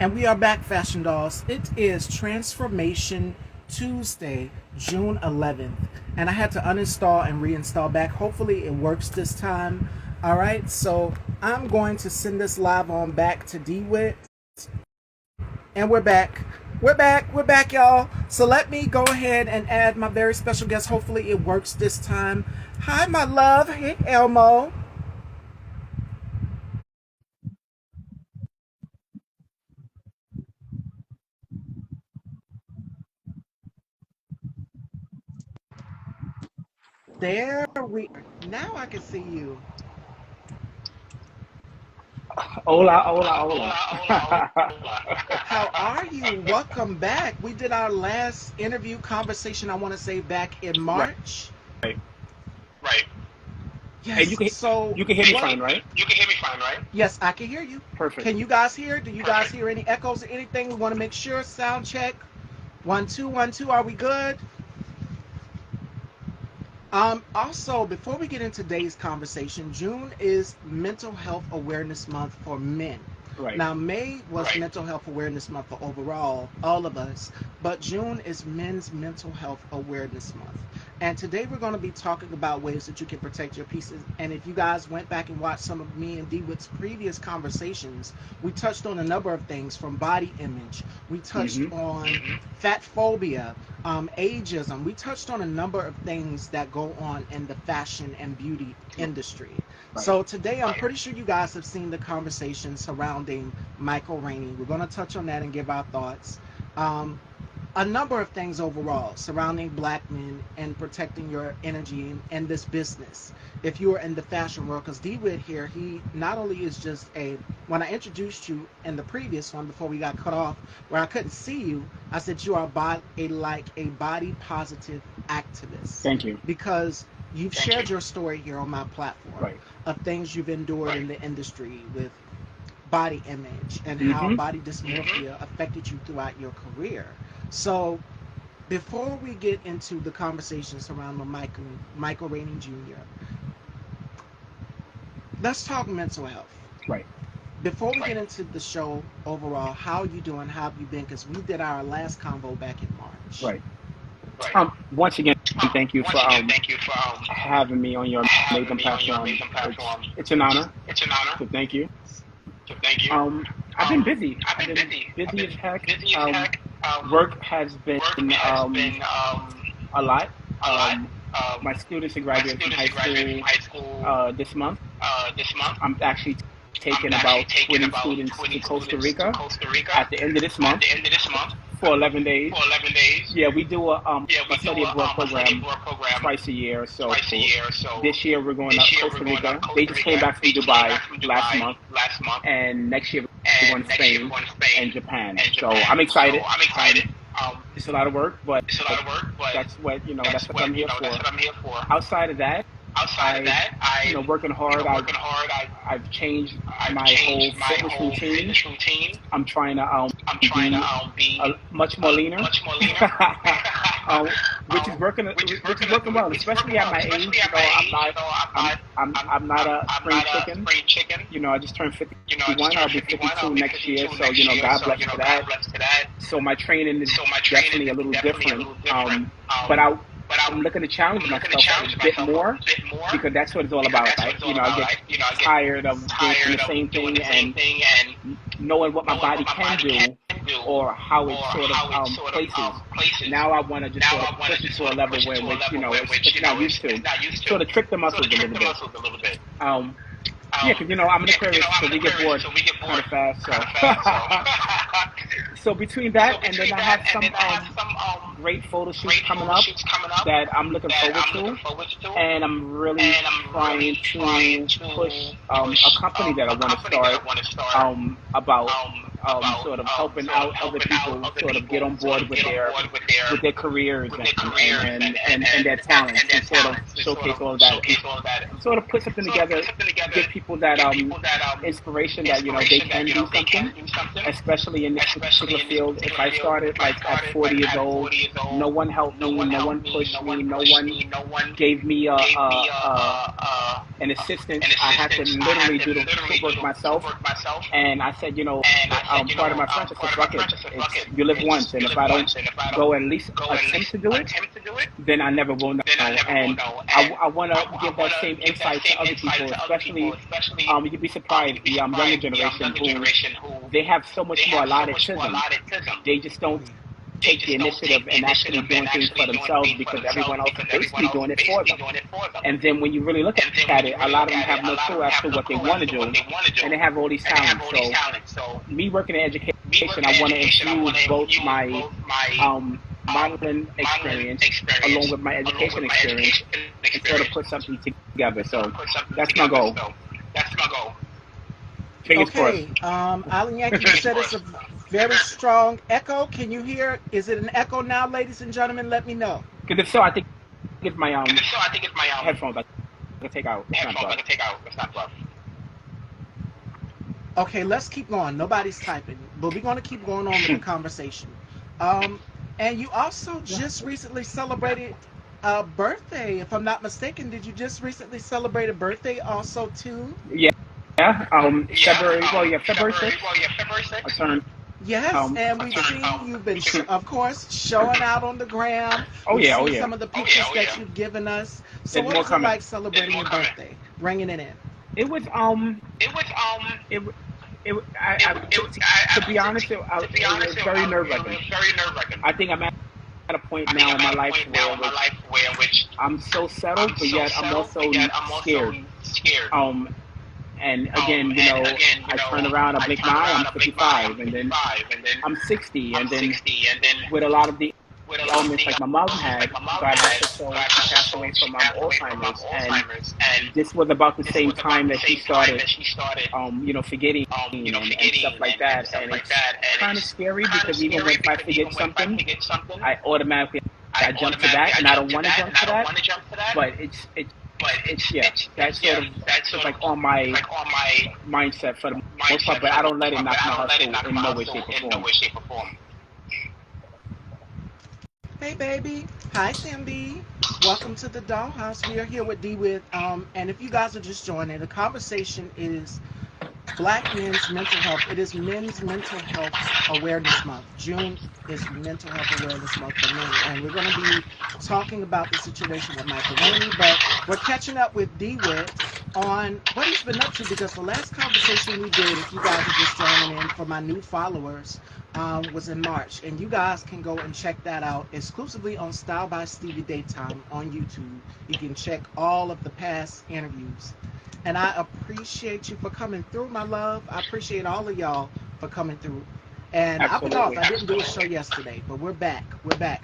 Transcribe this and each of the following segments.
And we are back, Fashion Dolls. It is Transformation Tuesday, June 11th. And I had to uninstall and reinstall back. Hopefully, it works this time. All right, so I'm going to send this live on back to Whitt. And we're back. We're back, y'all. So let me go ahead and add my very special guest. Hopefully, it works this time. Hi, my love. Hey, Elmo. There we now I can see you. Hola, hola, Hola, hola, hola. hola. How are you? Welcome back. We did our last interview conversation, I want to say, back in Right. March. Right. And Yes. So, you can hear me what? fine, right? You can hear me fine, right? Yes, I can hear you. Perfect. Can you guys hear? Do you guys Perfect. hear any echoes or anything? We want to make sure. Sound check. 1 2 1 2. Are we good? Also, before we get into today's conversation, June is Mental Health Awareness Month for men. Right. Now, May was Right. Mental Health Awareness Month for overall, all of us, but June is Men's Mental Health Awareness Month. And today we're going to be talking about ways that you can protect your pieces. And if you guys went back and watched some of me and DeWitt's previous conversations, we touched on a number of things from body image. We touched Mm-hmm. on fat phobia, ageism. We touched on a number of things that go on in the fashion and beauty industry. Right. So today, I'm pretty sure you guys have seen the conversation surrounding Michael Rainey. We're going to touch on that and give our thoughts. Um, a number of things overall surrounding black men and protecting your energy in this business. If you are in the fashion world, because DeWitt here, he not only is just a, when I introduced you in the previous one before we got cut off, where I couldn't see you, I said you are a body positive activist Thank you. because you've Thank shared you. your story here on my platform Right. of things you've endured in the industry with body image and how Mm-hmm. body dysmorphia affected you throughout your career. So before we get into the conversations around the Michael Rainey Jr., let's talk mental health. Right. Before we get into the show overall, how are you doing? How have you been? Because we did our last convo back in March. Right. Right. Once again, thank you for Once again, thank you for having me on your having amazing me on your platform. amazing It's platform. it's an honor. It's an honor. So thank you. So thank you. I've been busy. I've I've been been busy. I've busy as been heck. busy as heck. Work has been Work has been a lot. a lot. My students are My graduating from students high are graduating from school high school this month. this month. I'm actually I'm taking actually about taking 20 about students to 20 Costa students to Rica Costa Rica at the end of this at month the end of this month for 11 days. for 11 days. Yeah, we do Yeah, a we do study abroad a study program abroad program twice a year. So twice a year. So this year we're going to this year we're Costa going to Rica. They Costa just came Rica. back from They just came Dubai back from last Dubai month, last month, and next year we're going and to next year we're Spain going to and Spain Japan. and So I'm Japan. So excited. I'm excited. Um, It's a lot of work, but it's a lot of work, but that's what that's That's what I'm what here that's for. what I'm here for. Outside of that, Outside of I that, I working hard. working hard. I've changed I've my whole changed my fitness whole routine. fitness routine. I'm trying to I'm trying to be be much more leaner, much more leaner, um, which is working well, which is working especially at well, my age. especially at my I'm age. not I'm not a I'm spring not a chicken. spring chicken. I just turned I just 51. I'll turned be 51. I'll 52 be next year, 52 so next year. God So bless for God that. bless to that. So my training is So my training definitely a is little definitely a different. little different. But But I'm looking to challenge I'm looking to myself a challenge bit myself a more bit more because that's what it's all because about, that's what right? it's all I about. get I get tired of doing the tired of same doing thing the same and thing and knowing what my knowing body what my can body can do do or how it or sort of how it sort of places. places. Now I want to just Now sort of I want to push it just to a sort of level push it where to a which level where it's not used it's to, not used to. sort of trick the Sort muscles of a trick little the bit. muscles a little bit. Um, yeah, because I'm an Yeah, because Aquarius, so I'm an we get Aquarius, bored so we get kind bored of fast. kind So of fast. So, so between so that and then between I that have and some then I have some great photo shoots great coming photo up shoots coming up that I'm looking that forward I'm looking to, forward to, and I'm really and I'm trying really trying to push to a push company that I a want to company that start I want to start about about sort of helping sort of out other helping out people other sort of get people on sort board of get on board with their careers with their careers and their and talents their and sort of talents and sort showcase of all of that and showcase all of that and sort of put something sort of put together, something together, give people that give people that inspiration that they inspiration that can do they something, can do something, especially in this particular especially in this field. If particular I field. started If I like at started 40 like years at old, 40 years no old, one helped no me, one no one helped me, pushed no me, one no pushed one me, no one gave me gave me an assistant. I had to literally do the footwork myself. And I said, part of my friends, I said, fuck it. You live once. And if I don't go at least attempt to do it, then I never will know. And I want to give that same insight to other people, especially, you'd be surprised, the younger generation who they have so much more allotted to them. They just don't take the initiative and actually doing things for themselves because everyone else is basically doing it for them. And then when you really look at it, a lot of them have no clue as to what they want to do, and they have all these talents. So me working in education, I want to infuse both my modeling experience along with my education experience and sort of put something together. So that's my goal. Fingers Okay, crossed. Alan Yankee, you said it's a very strong echo. Can you hear? Is it an echo now, ladies and gentlemen? Let me know. Because if so, I think it's my headphones. I can take out. It's not plugged. Okay, let's keep going. Nobody's typing, but we're going to keep going on with the conversation. And you also just recently celebrated a birthday, if I'm not mistaken. Did you just recently celebrate a birthday also too? Yeah. February 6th. I turned. Yes, and we've seen you've been, of course, showing out on the gram. We've seen some of the pictures that you've given us. So what is it like celebrating your birthday, bringing it in? It was to be honest, it was very nerve-wracking. I think I'm at a point now in my life where which I'm so settled, but yet I'm also scared. And again, I turn around, I blink my eye, I'm 55, and then I'm 60, and then with a lot of the elements like my mom had, God rest her soul, she passed away from Alzheimer's, and this was about the same time that she started, forgetting and stuff like that, and it's kind of scary because even if I forget something, I automatically I jump to that, and I don't want to jump to that, but that's sort of like on my mindset for the most part, but I don't let it knock my hustle in no way, shape, or form. Hey, baby. Hi, Cindy. Welcome to the Dollhouse. We are here with D-Whitt. And if you guys are just joining, the conversation is Black men's mental health. It is Men's Mental Health Awareness Month. June is Mental Health Awareness Month for men. And we're going to be talking about the situation with Michael Rainey, but we're catching up with D-Whitt on what he's been up to, because the last conversation we did, if you guys are just joining in for my new followers, was in March. And you guys can go and check that out exclusively on Style by Stevie Daytime on YouTube. You can check all of the past interviews. And I appreciate you for coming through, my love. I appreciate all of y'all for coming through. And I've been off. I didn't do a show yesterday, but we're back.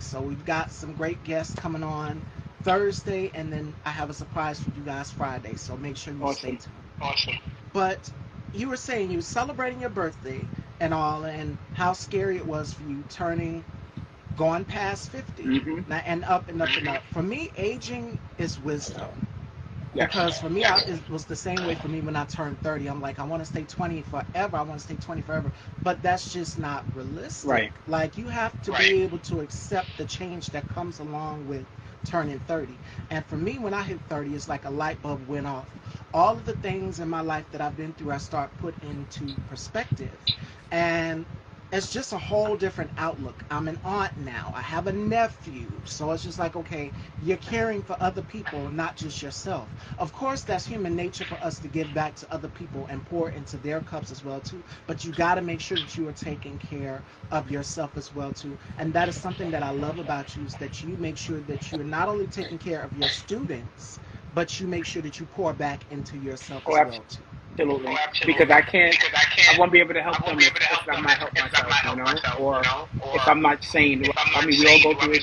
So we've got some great guests coming on Thursday, and then I have a surprise for you guys Friday. So make sure you stay tuned. Awesome. But you were saying you were celebrating your birthday and all, and how scary it was for you going past 50, and up and up and up. For me, aging is wisdom. Because for me, it was the same way for me when I turned 30. I'm like, I want to stay 20 forever. I want to stay 20 forever. But that's just not realistic. Right. Like, you have to be able to accept the change that comes along with turning 30. And for me, when I hit 30, it's like a light bulb went off. All of the things in my life that I've been through, I start put into perspective. And it's just a whole different outlook. I'm an aunt now. I have a nephew. So it's just like, okay, you're caring for other people, not just yourself. Of course, that's human nature for us to give back to other people and pour into their cups as well, too. But you got to make sure that you are taking care of yourself as well, too. And that is something that I love about you, is that you make sure that you're not only taking care of your students, but you make sure that you pour back into yourself as well, too. Absolutely. Because I won't be able to help them if I'm not help myself, or if I'm not sane. I mean, we all go through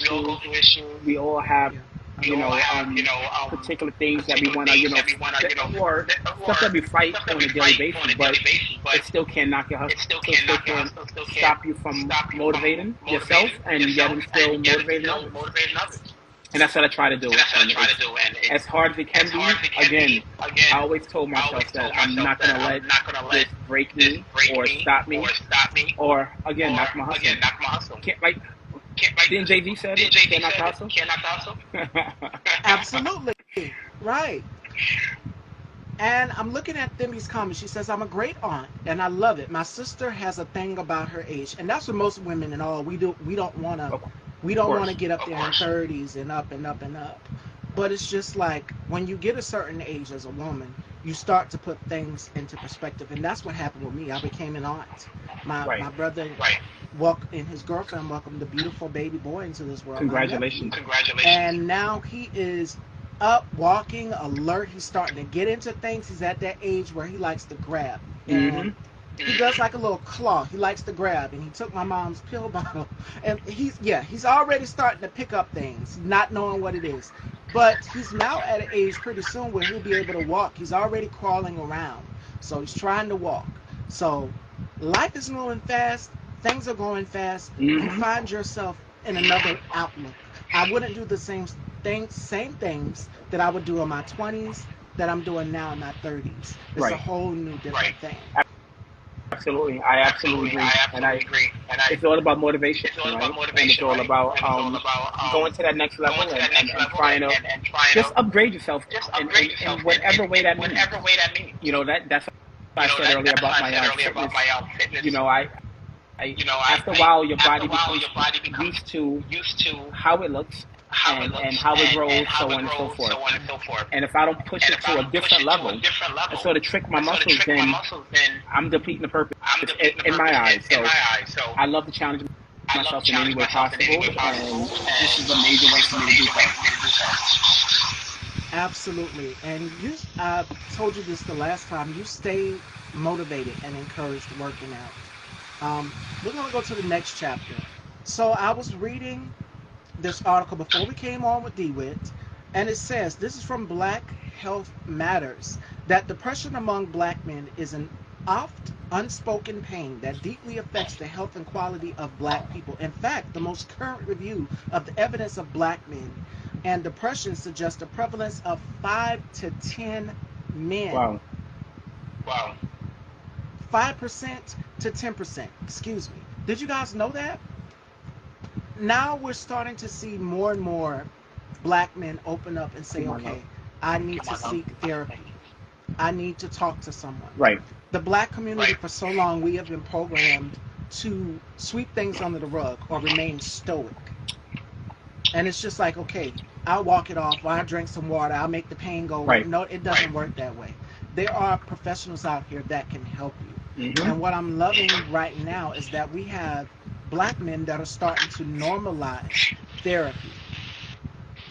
issues. We all have, particular things that we want to, or stuff that we fight on a daily basis, but it still can't knock your hustle. It still can't stop you from motivating yourself and yet still motivating others. And that's what I try to do. And as hard as it can be, again, I always told myself that I'm not going to let this break me or stop me or, again, knock my hustle. Didn't Jay-Z say it? Can't knock the hustle? Absolutely. Right. And I'm looking at Thimby's comment. She says, I'm a great aunt and I love it. My sister has a thing about her age. And that's what most women and all we don't wanna Of we don't want to course. get up there in 30s and up and up and up. But it's just like when you get a certain age as a woman, you start to put things into perspective. And that's what happened with me. I became an aunt. My Right. brother and his girlfriend welcomed a beautiful baby boy into this world, my nephew. Congratulations. And now he is up, walking, alert. He's starting to get into things. He's at that age where he likes to grab. Mm-hmm. And he does like a little claw. He likes to grab. And he took my mom's pill bottle. And he's already starting to pick up things, not knowing what it is. But he's now at an age pretty soon where he'll be able to walk. He's already crawling around. So he's trying to walk. So life is moving fast. Things are going fast. You Mm-hmm. find yourself in another outlook. I wouldn't do the same things that I would do in my 20s that I'm doing now in my 30s. It's a Right. whole new different thing. Absolutely. I absolutely agree. And it's all about motivation, right? And it's all about going to that next level and trying to just upgrade yourself in whatever way that means. That's what I said earlier about my fitness. After a while, your body becomes used to how it looks and how it grows, so on and so forth. And if I don't push it to a different level and sort of trick my muscles, then I'm depleting the purpose in my eyes. So I love to challenge myself in any way possible, and this is a major way for me to do so. Absolutely. And I told you this the last time. You stay motivated and encouraged working out. We're going to go to the next chapter. So I was reading this article before we came on with DeWitt, and it says this is from Black Health Matters that depression among black men is an oft unspoken pain that deeply affects the health and quality of black people. In fact, the most current review of the evidence of black men and depression suggests a prevalence of 5 to 10 men. Wow. 5% to 10%. Excuse me. Did you guys know that? Now we're starting to see more and more black men open up and say, okay, I need to seek therapy. I need to talk to someone. Right. The black community, for so long, we have been programmed to sweep things under the rug or remain stoic. And it's just like, okay, I'll walk it off, or I'll drink some water, I'll make the pain go away. Right. No, it doesn't work that way. There are professionals out here that can help you. Mm-hmm. And what I'm loving right now is that we have black men that are starting to normalize therapy.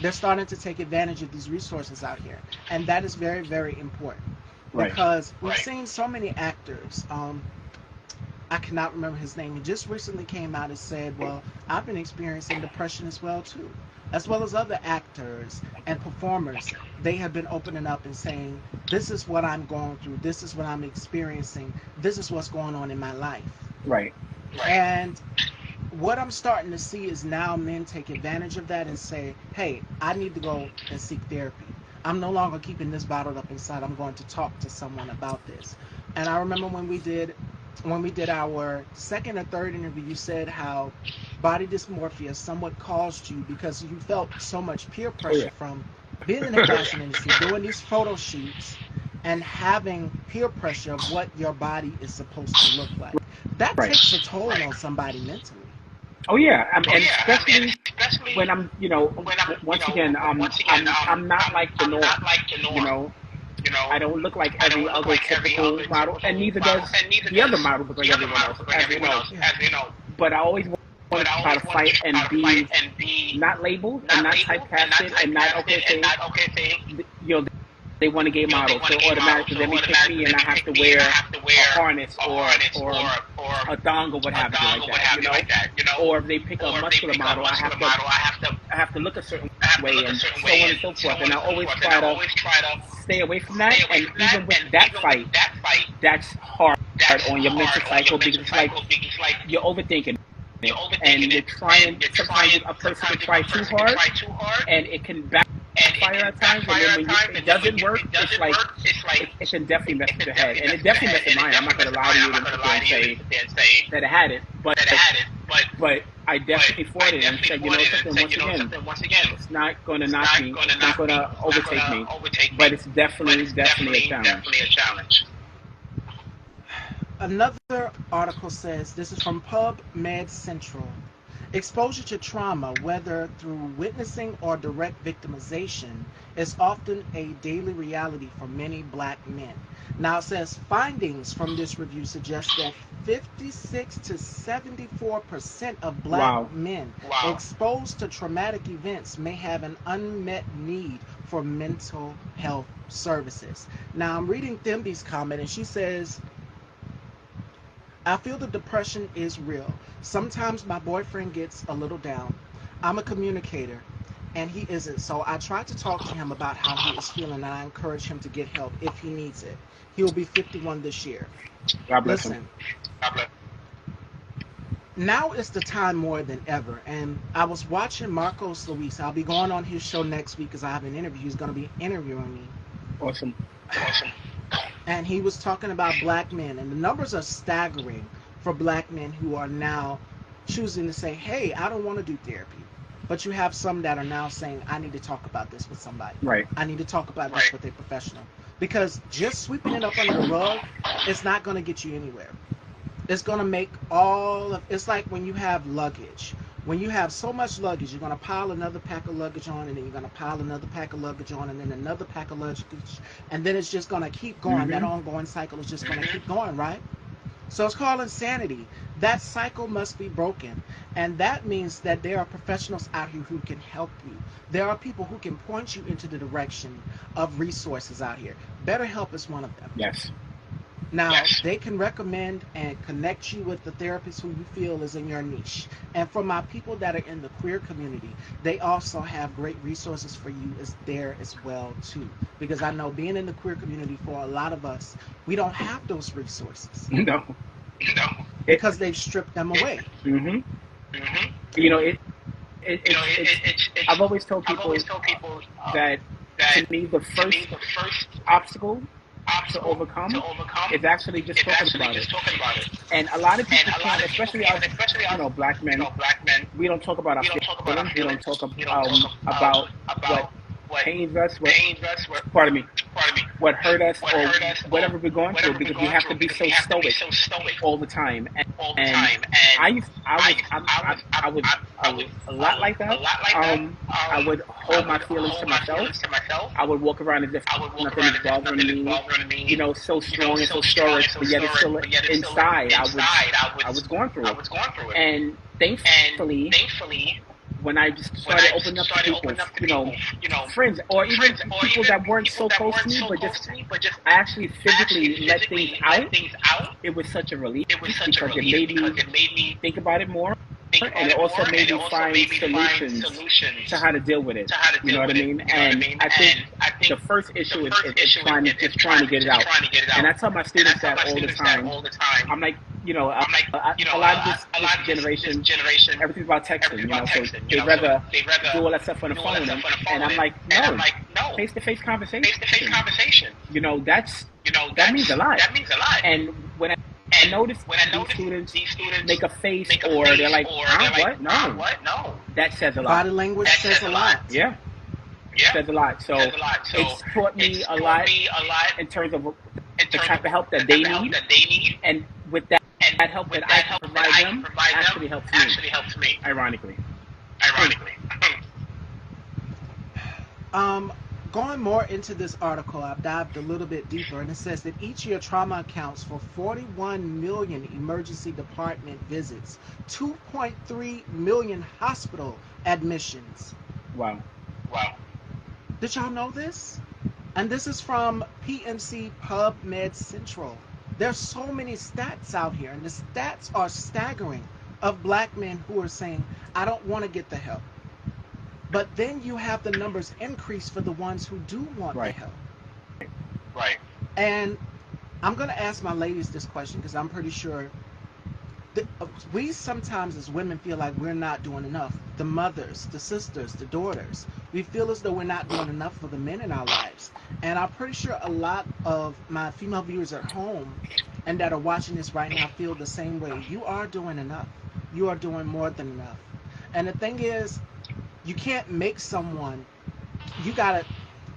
They're starting to take advantage of these resources out here. And that is very, very important. Right. Because we've seen so many actors. I cannot remember his name. He just recently came out and said, well, I've been experiencing depression as well, too. As well as other actors and performers. They have been opening up and saying, this is what I'm going through. This is what I'm experiencing. This is what's going on in my life. Right. And what I'm starting to see is now men take advantage of that and say, hey, I need to go and seek therapy. I'm no longer keeping this bottled up inside. I'm going to talk to someone about this. And I remember when we did our second or third interview, you said how body dysmorphia somewhat caused you because you felt so much peer pressure from being in the fashion industry, doing these photo shoots, and having peer pressure of what your body is supposed to look like. That takes a toll on somebody mentally. Oh yeah, and especially when I'm, once again, I'm not like the norm. I don't look like every other typical model, and neither does the other model look like everyone else, as you know. But I always want to try to fight and be not labeled and not typecasted and not they want a gay model, so automatically they may pick me and I have to wear a harness or a thong or what have you like that, Or if they pick a muscular model, I have to look a certain way and so on and so forth. And I always try to stay away from that. And even with that fight, that's hard on your mental cycle because it's like you're overthinking. And you're trying, sometimes a person can try too hard and it can backfire at times, and then when it doesn't work, it's like it can definitely mess with your head, and it definitely messed with mine. I'm not going to lie to you and say that it had it, but but I definitely fought it and said, you know something, once again, it's not going to knock me, it's not going to overtake me, but it's definitely a challenge. Another article says this is from PubMed Central. Exposure to trauma, whether through witnessing or direct victimization, is often a daily reality for many black men. Now it says findings from this review suggest that 56 to 74% of black Wow. men exposed to traumatic events may have an unmet need for mental health services. Now I'm reading Thimby's comment and she says, I feel the depression is real. Sometimes my boyfriend gets a little down. I'm a communicator and he isn't. So I try to talk to him about how he is feeling and I encourage him to get help if he needs it. He'll be 51 this year. God bless him. Listen, now is the time more than ever. And I was watching Marcos Luis. I'll be going on his show next week because I have an interview. He's going to be interviewing me. Awesome. And he was talking about black men, and the numbers are staggering for black men who are now choosing to say, hey, I don't want to do therapy. But you have some that are now saying, I need to talk about this with somebody. Right. I need to talk about this with a professional. Because just sweeping it up under the rug, it's not going to get you anywhere. It's going to make it's like when you have luggage. When you have so much luggage, you're going to pile another pack of luggage on, and then you're going to pile another pack of luggage on, and then another pack of luggage, and then it's just going to keep going. Mm-hmm. That ongoing cycle is just going to keep going, right? So it's called insanity. That cycle must be broken, and that means that there are professionals out here who can help you. There are people who can point you into the direction of resources out here. BetterHelp is one of them. Yes. Now, they can recommend and connect you with the therapist who you feel is in your niche. And for my people that are in the queer community, they also have great resources for you there as well, too. Because I know being in the queer community, for a lot of us, we don't have those resources. No. Because they've stripped them away. Mm-hmm. You know, I've always told people that, to me, the first obstacle to overcome is actually just talking about it. And a lot of people can't, especially us, black men, we don't talk about our feelings. We don't talk about what pains us, what hurt us, or whatever we're going through, because we have to be so stoic all the time. And I was a lot like that. I would hold my feelings to myself. I would walk around as if nothing is bothering me. So strong and so stoic, but yet it's still inside. I was going through it, and thankfully, when I just started opening up to people, friends, or even people that weren't so close to me, but just I actually physically let things out. It was such a relief because it made me think about it more, and it also made me find solutions to how to deal with it. You know what I mean? And I think the first issue is trying to get it out. And I tell my students that all the time. I'm like, a lot of this generation, everything's about texting, so they'd rather do all that stuff on the phone. And I'm like, no, face-to-face conversation. That means a lot. And when I notice these students make a face or they're like, what? No. That says a lot. Body language says a lot. Yeah. Says a lot. So it's taught me a lot in terms of the type of help that they need. And with that help that I can provide them actually helps me. Ironically. Going more into this article, I've dived a little bit deeper, and it says that each year trauma accounts for 41 million emergency department visits, 2.3 million hospital admissions. Wow. Did y'all know this? And this is from PMC PubMed Central. There's so many stats out here, and the stats are staggering of black men who are saying, I don't want to get the help. But then you have the numbers increase for the ones who do want the help. Right. And I'm going to ask my ladies this question because I'm pretty sure we sometimes as women feel like we're not doing enough. The mothers, the sisters, the daughters, we feel as though we're not doing enough for the men in our lives. And I'm pretty sure a lot of my female viewers at home and that are watching this right now feel the same way. You are doing enough. you are doing more than enough. And the thing is, you can't make someone, you gotta,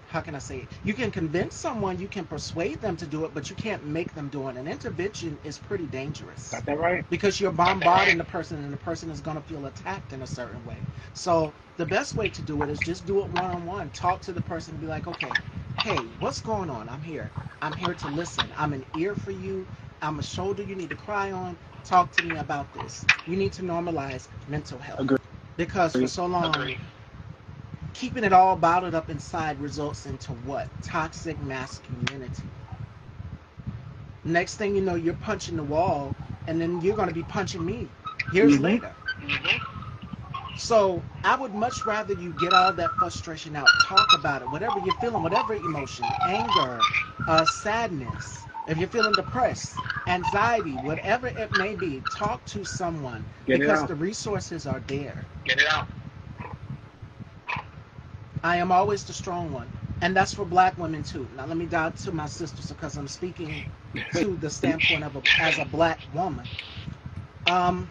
how can I say it? You can convince someone, you can persuade them to do it, but you can't make them do it. An intervention is pretty dangerous Got that right. because you're bombarding the person, and the person is going to feel attacked in a certain way. So the best way to do it is just do it one on one. Talk to the person and be like, okay, hey, what's going on? I'm here. I'm here to listen. I'm an ear for you. I'm a shoulder you need to cry on. Talk to me about this. We need to normalize mental health because for so long, keeping it all bottled up inside results into what? Toxic masculinity. Next thing you know, you're punching the wall, and then you're going to be punching me years Mm-hmm. later. So I would much rather you get all that frustration out, talk about it, whatever you're feeling, whatever emotion, anger, sadness, if you're feeling depressed, anxiety, whatever it may be, talk to someone Get it because out. the resources are there. I am always the strong one. And that's for black women too. Now let me dive to my sisters because I'm speaking to the standpoint of as a black woman. Um,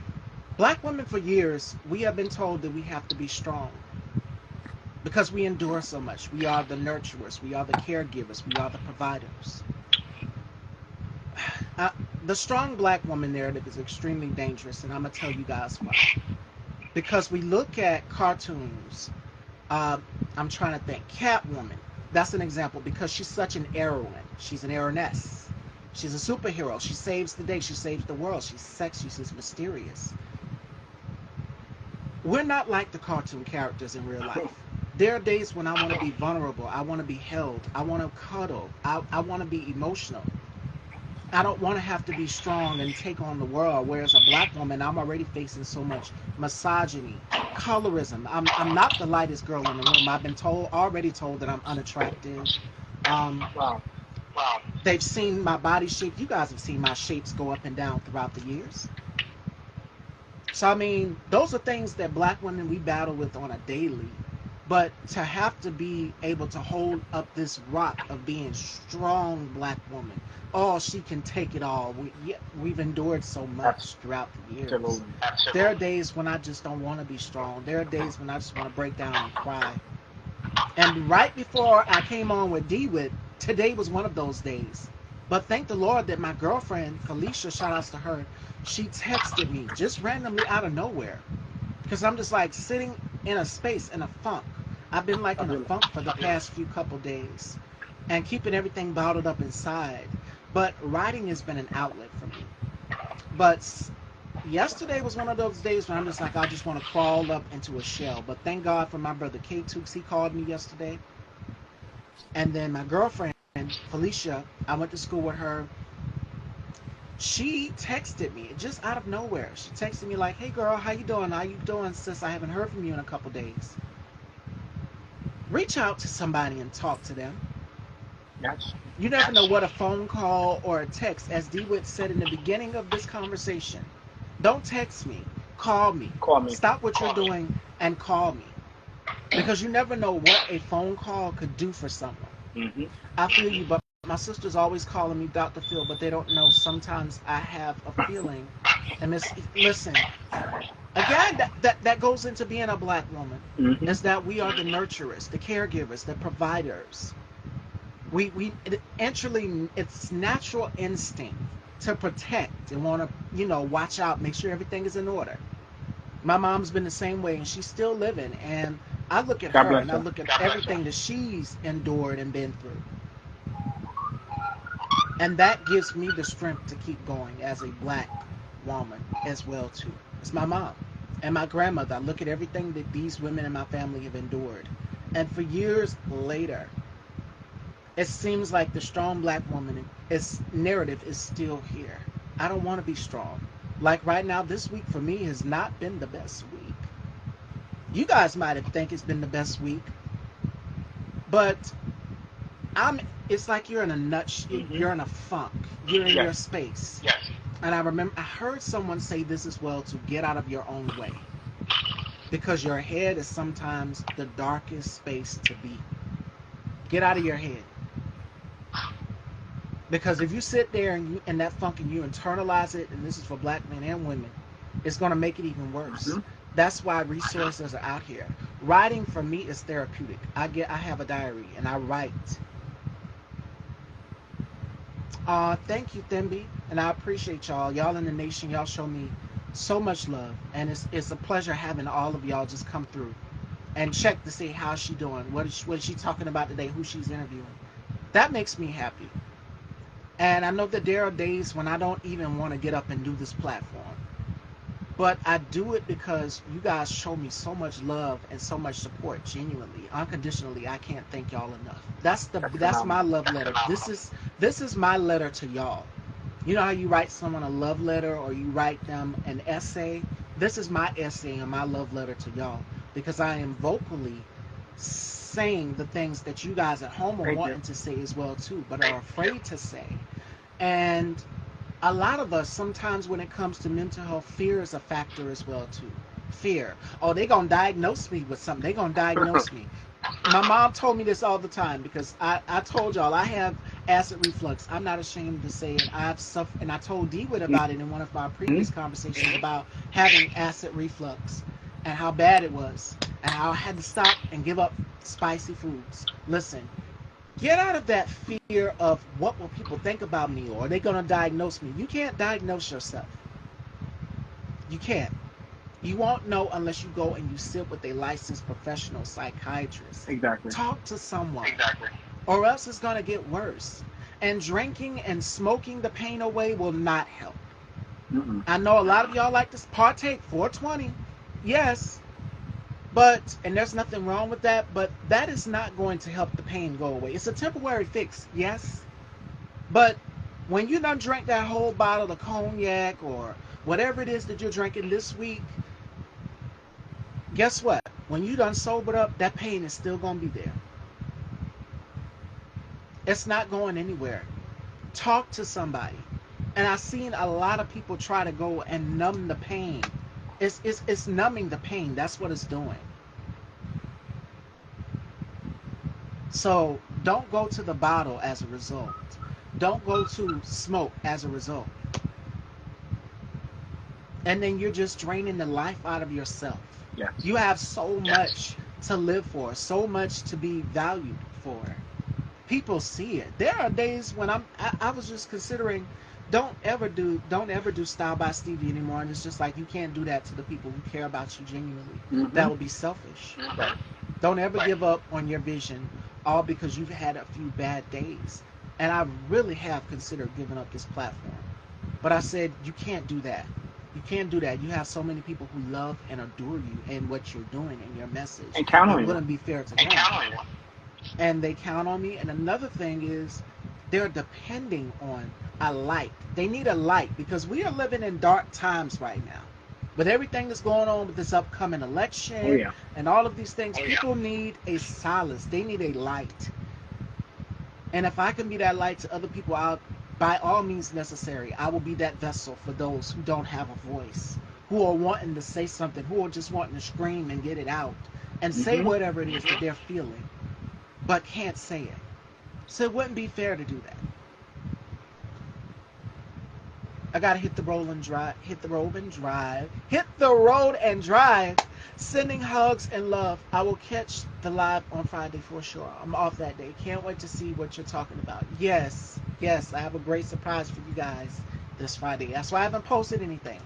Black women for years, we have been told that we have to be strong because we endure so much. We are the nurturers, we are the caregivers, we are the providers. Uh, the strong black woman narrative is extremely dangerous, and I'm gonna tell you guys why. Because we look at cartoons. Uh, I'm trying to think. Catwoman. That's an example because she's such an heroine. She's an heroiness. She's a superhero. She saves the day. She saves the world. She's sexy. She's mysterious. We're not like the cartoon characters in real life. There are days when I want to be vulnerable. I want to be held. I want to cuddle. I want to be emotional. I don't want to have to be strong and take on the world. Whereas a black woman, I'm already facing so much misogyny, colorism. I'm not the lightest girl in the room. I've been already told that I'm unattractive. Um, Wow. they've seen my body shape. You guys have seen my shapes go up and down throughout the years. So I mean, those are things that black women we battle with on a daily. But to have to be able to hold up this rock of being strong black woman, oh, she can take it all. We've endured so much throughout the years. Absolutely. There are days when I just don't want to be strong. There are days when I just want to break down and cry. And right before I came on with Whitt, today was one of those days. But thank the Lord that my girlfriend, Felicia, shout outs to her, she texted me just randomly out of nowhere. Because I'm just like sitting in a space, in a funk. I've been like in a funk for the past few couple days and keeping everything bottled up inside. But writing has been an outlet for me. But yesterday was one of those days when I'm just like, I just want to crawl up into a shell. But thank God for my brother K Tooks. He called me yesterday. And then my girlfriend, Felicia, I went to school with her. She texted me just out of nowhere. She texted me like, "Hey girl, how you doing? How you doing, sis? I haven't heard from you in a couple days." Reach out to somebody and talk to them. Yes. You never know what a phone call or a text, as DeWitt said in the beginning of this conversation. Don't text me. Call me. Call me. Stop what you're doing and call me. Because you never know what a phone call could do for someone. Mm-hmm. I feel you, but my sister's always calling me Dr. Phil, but they don't know sometimes I have a feeling. And listen, again, that goes into being a black woman. Mm-hmm. Is that we are the nurturers, the caregivers, the providers. Actually, it's natural instinct to protect and want to, watch out, make sure everything is in order. My mom's been the same way, and she's still living. And I look at God her, bless and I her. look at everything that she's endured and been through, and that gives me the strength to keep going as a black woman as well too. It's my mom and my grandmother. I look at everything that these women in my family have endured, and for years later, it seems like the strong black woman is narrative is still here. I don't want to be strong. Like right now, this week for me has not been the best week. You guys might have think it's been the best week, but I'm. It's like you're in a Mm-hmm. you're in a funk. You're in your Yes. space. And I heard someone say this as well, to get out of your own way, because your head is sometimes the darkest space to be. Get out of your head. Because if you sit there and you in that funk and you internalize it, and this is for black men and women, it's going to make it even worse. Mm-hmm. That's why resources are out here. Writing for me is therapeutic. I have a diary and I write. Thank you, Themby, and I appreciate y'all. Y'all in the nation, y'all show me so much love, and it's a pleasure having all of y'all just come through and check to see how she doing. What is she talking about today? Who she's interviewing? That makes me happy. And I know that there are days when I don't even want to get up and do this platform. But I do it because you guys show me so much love and so much support, genuinely, unconditionally. I can't thank y'all enough. That's That's my phenomenal. love letter. This is my letter to y'all. You know how you write someone a love letter or you write them an essay? This is my essay and my love letter to y'all because I am vocally saying the things that you guys at home are Thank you. wanting to say as well too, but are afraid to say. And a lot of us sometimes when it comes to mental health, fear is a factor as well too. Fear. Oh, they gonna diagnose me with something. They gonna diagnose me. My mom told me this all the time because I told y'all I have acid reflux. I'm not ashamed to say it. I've suffered, and I told DeWitt about it in one of our previous conversations about having acid reflux and how bad it was and how I had to stop and give up spicy foods. Listen, get out of that fear of what will people think about me or are they going to diagnose me. You can't diagnose yourself. You can't. You won't know unless you go and you sit with a licensed professional psychiatrist. Exactly. Talk to someone. Exactly. Or else it's going to get worse. And drinking and smoking the pain away will not help. Mm-mm. I know a lot of y'all like to partake 420. Yes. But, and there's nothing wrong with that, but that is not going to help the pain go away. It's a temporary fix, yes. But when you done drink that whole bottle of cognac or whatever it is that you're drinking this week, guess what? When you done sobered up, that pain is still going to be there. It's not going anywhere. Talk to somebody. And I've seen a lot of people try to go and numb the pain. It's numbing the pain. That's what it's doing. So don't go to the bottle as a result. Don't go to smoke as a result. And then you're just draining the life out of yourself. Yes. You have so much to live for, so much to be valued for. People see it. There are days when I was just considering don't ever do Style by Stevie anymore, and it's just like you can't do that to the people who care about you genuinely. Mm-hmm. That would be selfish. Right. Don't ever give up on your vision all because you've had a few bad days. And I really have considered giving up this platform. But I said you can't do that. You can't do that. You have so many people who love and adore you and what you're doing and your message. And count It on you. wouldn't be fair to them. And they count on me. And another thing is they're depending on a light. They need a light because we are living in dark times right now. With everything that's going on with this upcoming election Oh yeah. and all of these things, people need a solace. They need a light. And if I can be that light to other people, I'll, by all means necessary, I will be that vessel for those who don't have a voice, who are wanting to say something, who are just wanting to scream and get it out and say Mm-hmm. whatever it is that they're feeling, but can't say it. So it wouldn't be fair to do that. I gotta hit the road and drive. Hit the road and drive. Hit the road and drive. Sending hugs and love. I will catch the live on Friday for sure. I'm off that day. Can't wait to see what you're talking about. Yes, yes, I have a great surprise for you guys this Friday. That's why I haven't posted anything.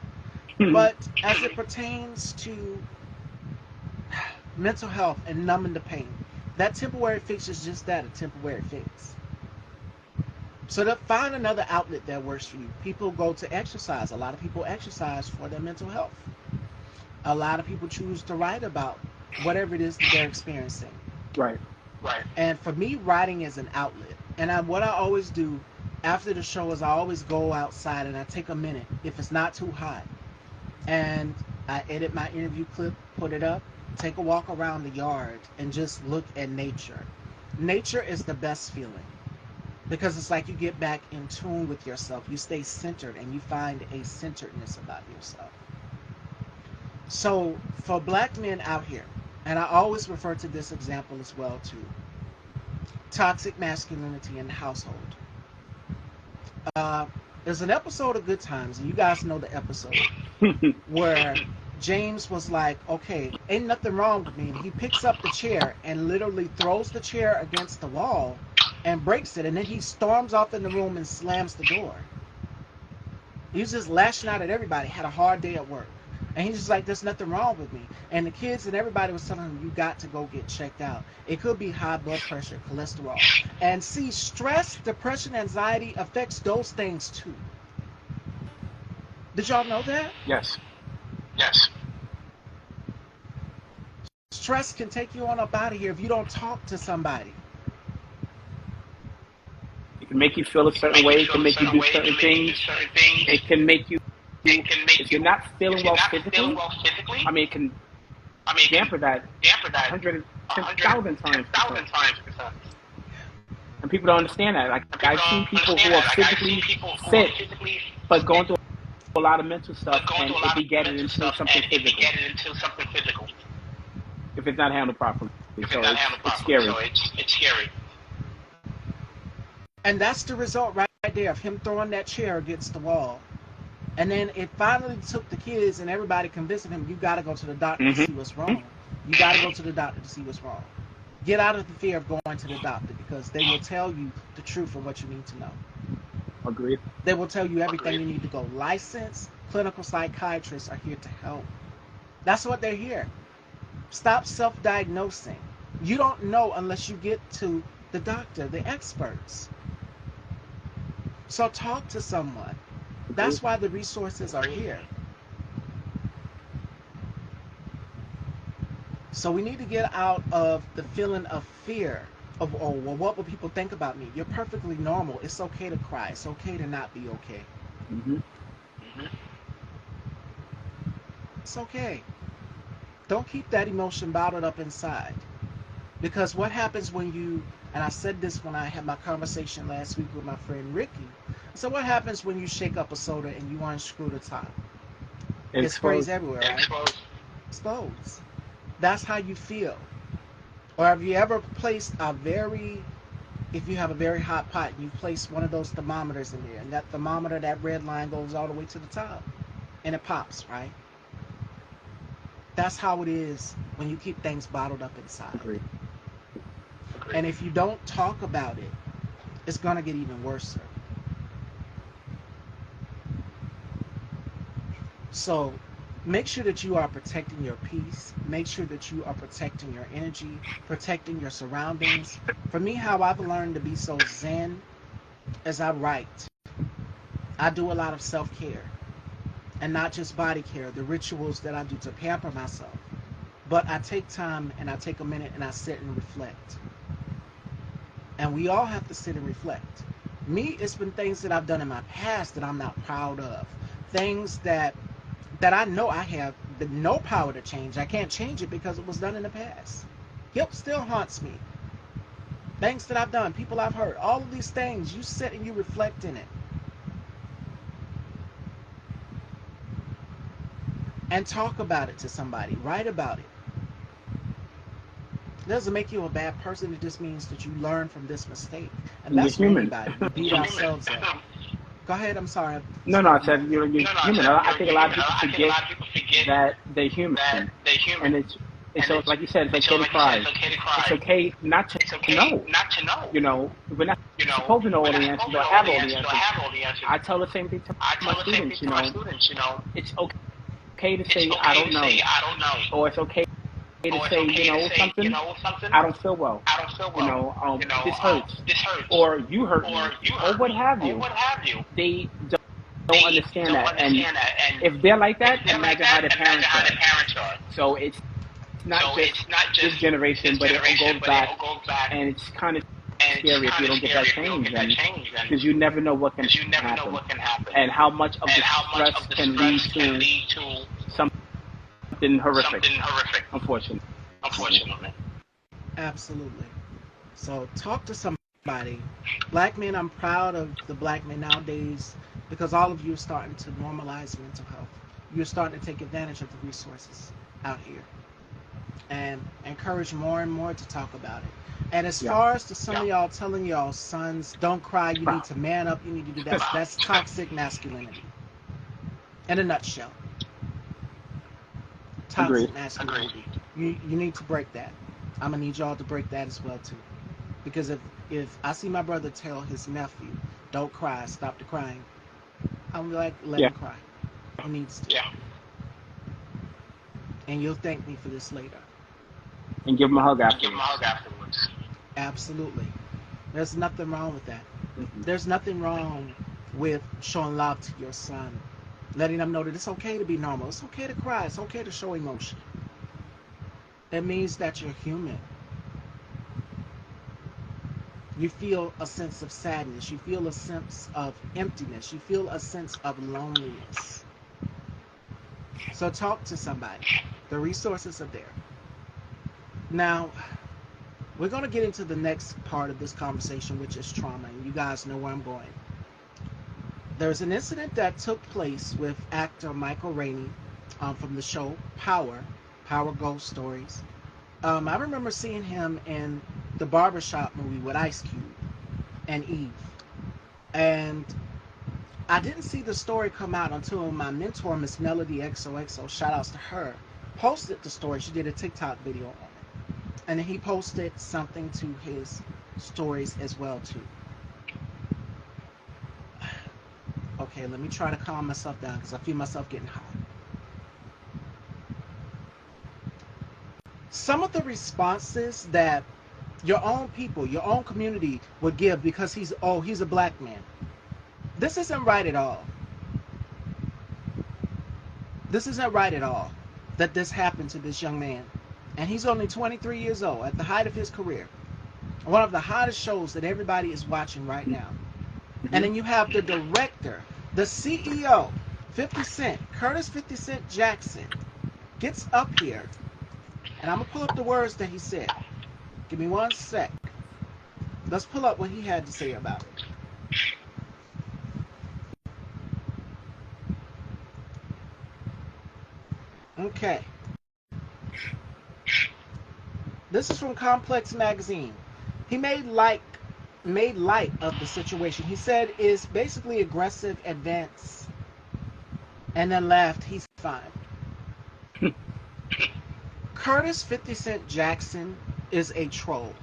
But as it pertains to mental health and numbing the pain, that temporary fix is just that, a temporary fix. So to find another outlet that works for you. People go to exercise. A lot of people exercise for their mental health. A lot of people choose to write about whatever it is that they're experiencing. Right. And for me, writing is an outlet. And what I always do after the show is I always go outside and I take a minute if it's not too hot. And I edit my interview clip, put it up, take a walk around the yard, and just look at nature. Nature is the best feeling. Because it's like you get back in tune with yourself. You stay centered and you find a centeredness about yourself. So for black men out here, and I always refer to this example as well too, toxic masculinity in the household. Uh, there's an episode of Good Times, and you guys know the episode. where James was like, okay, ain't nothing wrong with me. And he picks up the chair and literally throws the chair against the wall and breaks it. And then he storms off in the room and slams the door. He was just lashing out at everybody, had a hard day at work. And he's just like, there's nothing wrong with me. And the kids and everybody was telling him, you got to go get checked out. It could be high blood pressure, cholesterol. And see, stress, depression, anxiety affects those things too. Did y'all know that? Yes. Stress can take you on up out of here if you don't talk to somebody. It can make you feel a certain way. It can make you do certain things. It can make you, if you're not feeling well physically, I mean, it can damper that 110,000 times. And people don't understand that. Like, I've seen people who are physically fit, but going through a lot of mental stuff, and it be getting into something physical if it's not handled properly. So it's scary. And that's the result right there of him throwing that chair against the wall. And then it finally took the kids and everybody convincing him, you got to go to the doctor to see what's wrong. You got to go to the doctor to see what's wrong. Get out of the fear of going to the doctor, because they will tell you the truth of what you need to know. Agreed. They will tell you everything you need to go. Licensed clinical psychiatrists are here to help. That's what they're here. Stop self-diagnosing. You don't know unless you get to the doctor, the experts. So talk to someone. That's why the resources are here. So we need to get out of the feeling of fear of, oh, well, what will people think about me? You're perfectly normal. It's okay to cry. It's okay to not be okay. It's okay. Don't keep that emotion bottled up inside. Because what happens when you, and I said this when I had my conversation last week with my friend Ricky, so what happens when you shake up a soda and you unscrew the top? It sprays everywhere, right? Explodes. That's how you feel. Or have you ever placed if you have a very hot pot, you place one of those thermometers in there, and that thermometer, that red line goes all the way to the top, and it pops, right? That's how it is when you keep things bottled up inside. Agreed. And if you don't talk about it, it's going to get even worse. So make sure that you are protecting your peace. Make sure that you are protecting your energy, protecting your surroundings. For me, how I've learned to be so zen is I write. I do a lot of self-care. And not just body care, the rituals that I do to pamper myself. But I take time and I take a minute and I sit and reflect. And we all have to sit and reflect. Me, it's been things that I've done in my past that I'm not proud of. Things that I know I have no power to change. I can't change it because it was done in the past. Guilt still haunts me. Things that I've done, people I've hurt, all of these things, you sit and you reflect in it. And talk about it to somebody. Write about it. It doesn't make you a bad person. It just means that you learn from this mistake. And that's what anybody. We beat ourselves up. Go ahead. I'm sorry. No, I said you're human. I think a lot of people forget that they're human. And it's so, like you said, it's okay to cry. It's okay not to know. You know, we're not supposed to know all the answers or have all the answers. I tell the same thing to my students, you know. It's okay to say, I don't know. Or it's okay to say, something, I don't feel well. This hurts. Or you hurt me. Or what have you. They don't understand that. And if they're like that, imagine how their parents are. So it's not just this generation, but it all goes back. And it's kind of scary if you don't get that change, because you never know what can happen. And how much of the stress can lead to something horrific, unfortunately. Absolutely. So talk to somebody. Black men, I'm proud of the black men nowadays, because all of you are starting to normalize mental health. You're starting to take advantage of the resources out here and encourage more and more to talk about it. And as far as to some of y'all telling y'all sons, don't cry, you need to man up, you need to do that. That's toxic masculinity in a nutshell. Agreed. toxic masculinity. You need to break that. I'm gonna need y'all to break that as well too. Because if I see my brother tell his nephew, "Don't cry, stop the crying," I'm like, let Yeah. him cry. He needs to. Yeah. And you'll thank me for this later. And give him a hug Give him a afterwards. hug afterwards. Absolutely. There's nothing wrong with that. Mm-hmm. There's nothing wrong with showing love to your son. Letting them know that it's okay to be normal. It's okay to cry. It's okay to show emotion. It means that you're human. You feel a sense of sadness. You feel a sense of emptiness. You feel a sense of loneliness. So talk to somebody. The resources are there. Now, we're going to get into the next part of this conversation, which is trauma. And you guys know where I'm going. There's an incident that took place with actor Michael Rainey from the show Power Ghost Stories. I remember seeing him in the Barbershop movie with Ice Cube and Eve. And I didn't see the story come out until my mentor, Miss Melody XOXO, shout outs to her, posted the story. She did a TikTok video on it. And then he posted something to his stories as well too. Okay, let me try to calm myself down because I feel myself getting hot. Some of the responses that your own people, your own community would give because he's a black man. This isn't right at all. This isn't right at all that this happened to this young man. And he's only 23 years old at the height of his career. One of the hottest shows that everybody is watching right now. Mm-hmm. And then you have the director, the CEO, 50 Cent, Curtis 50 Cent Jackson, gets up here. And I'm going to pull up the words that he said. Give me one sec. Let's pull up what he had to say about it. Okay. This is from Complex Magazine. He made light of the situation. He said is basically aggressive advance and then laughed, he's fine. Curtis 50 Cent Jackson is a troll.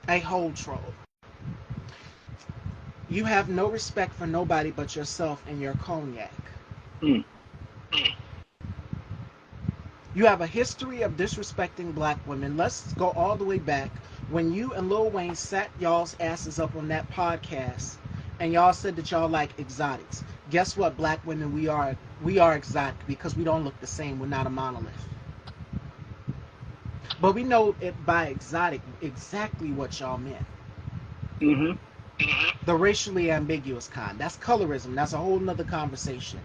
A whole troll. You have no respect for nobody but yourself and your cognac. Mm. You have a history of disrespecting black women. Let's go all the way back when you and Lil Wayne sat y'all's asses up on that podcast and y'all said that y'all like exotics. Guess what, black women, we are exotic because we don't look the same. We're not a monolith. But we know it by exotic exactly what y'all meant. Mm-hmm. The racially ambiguous kind. That's colorism. That's a whole nother conversation.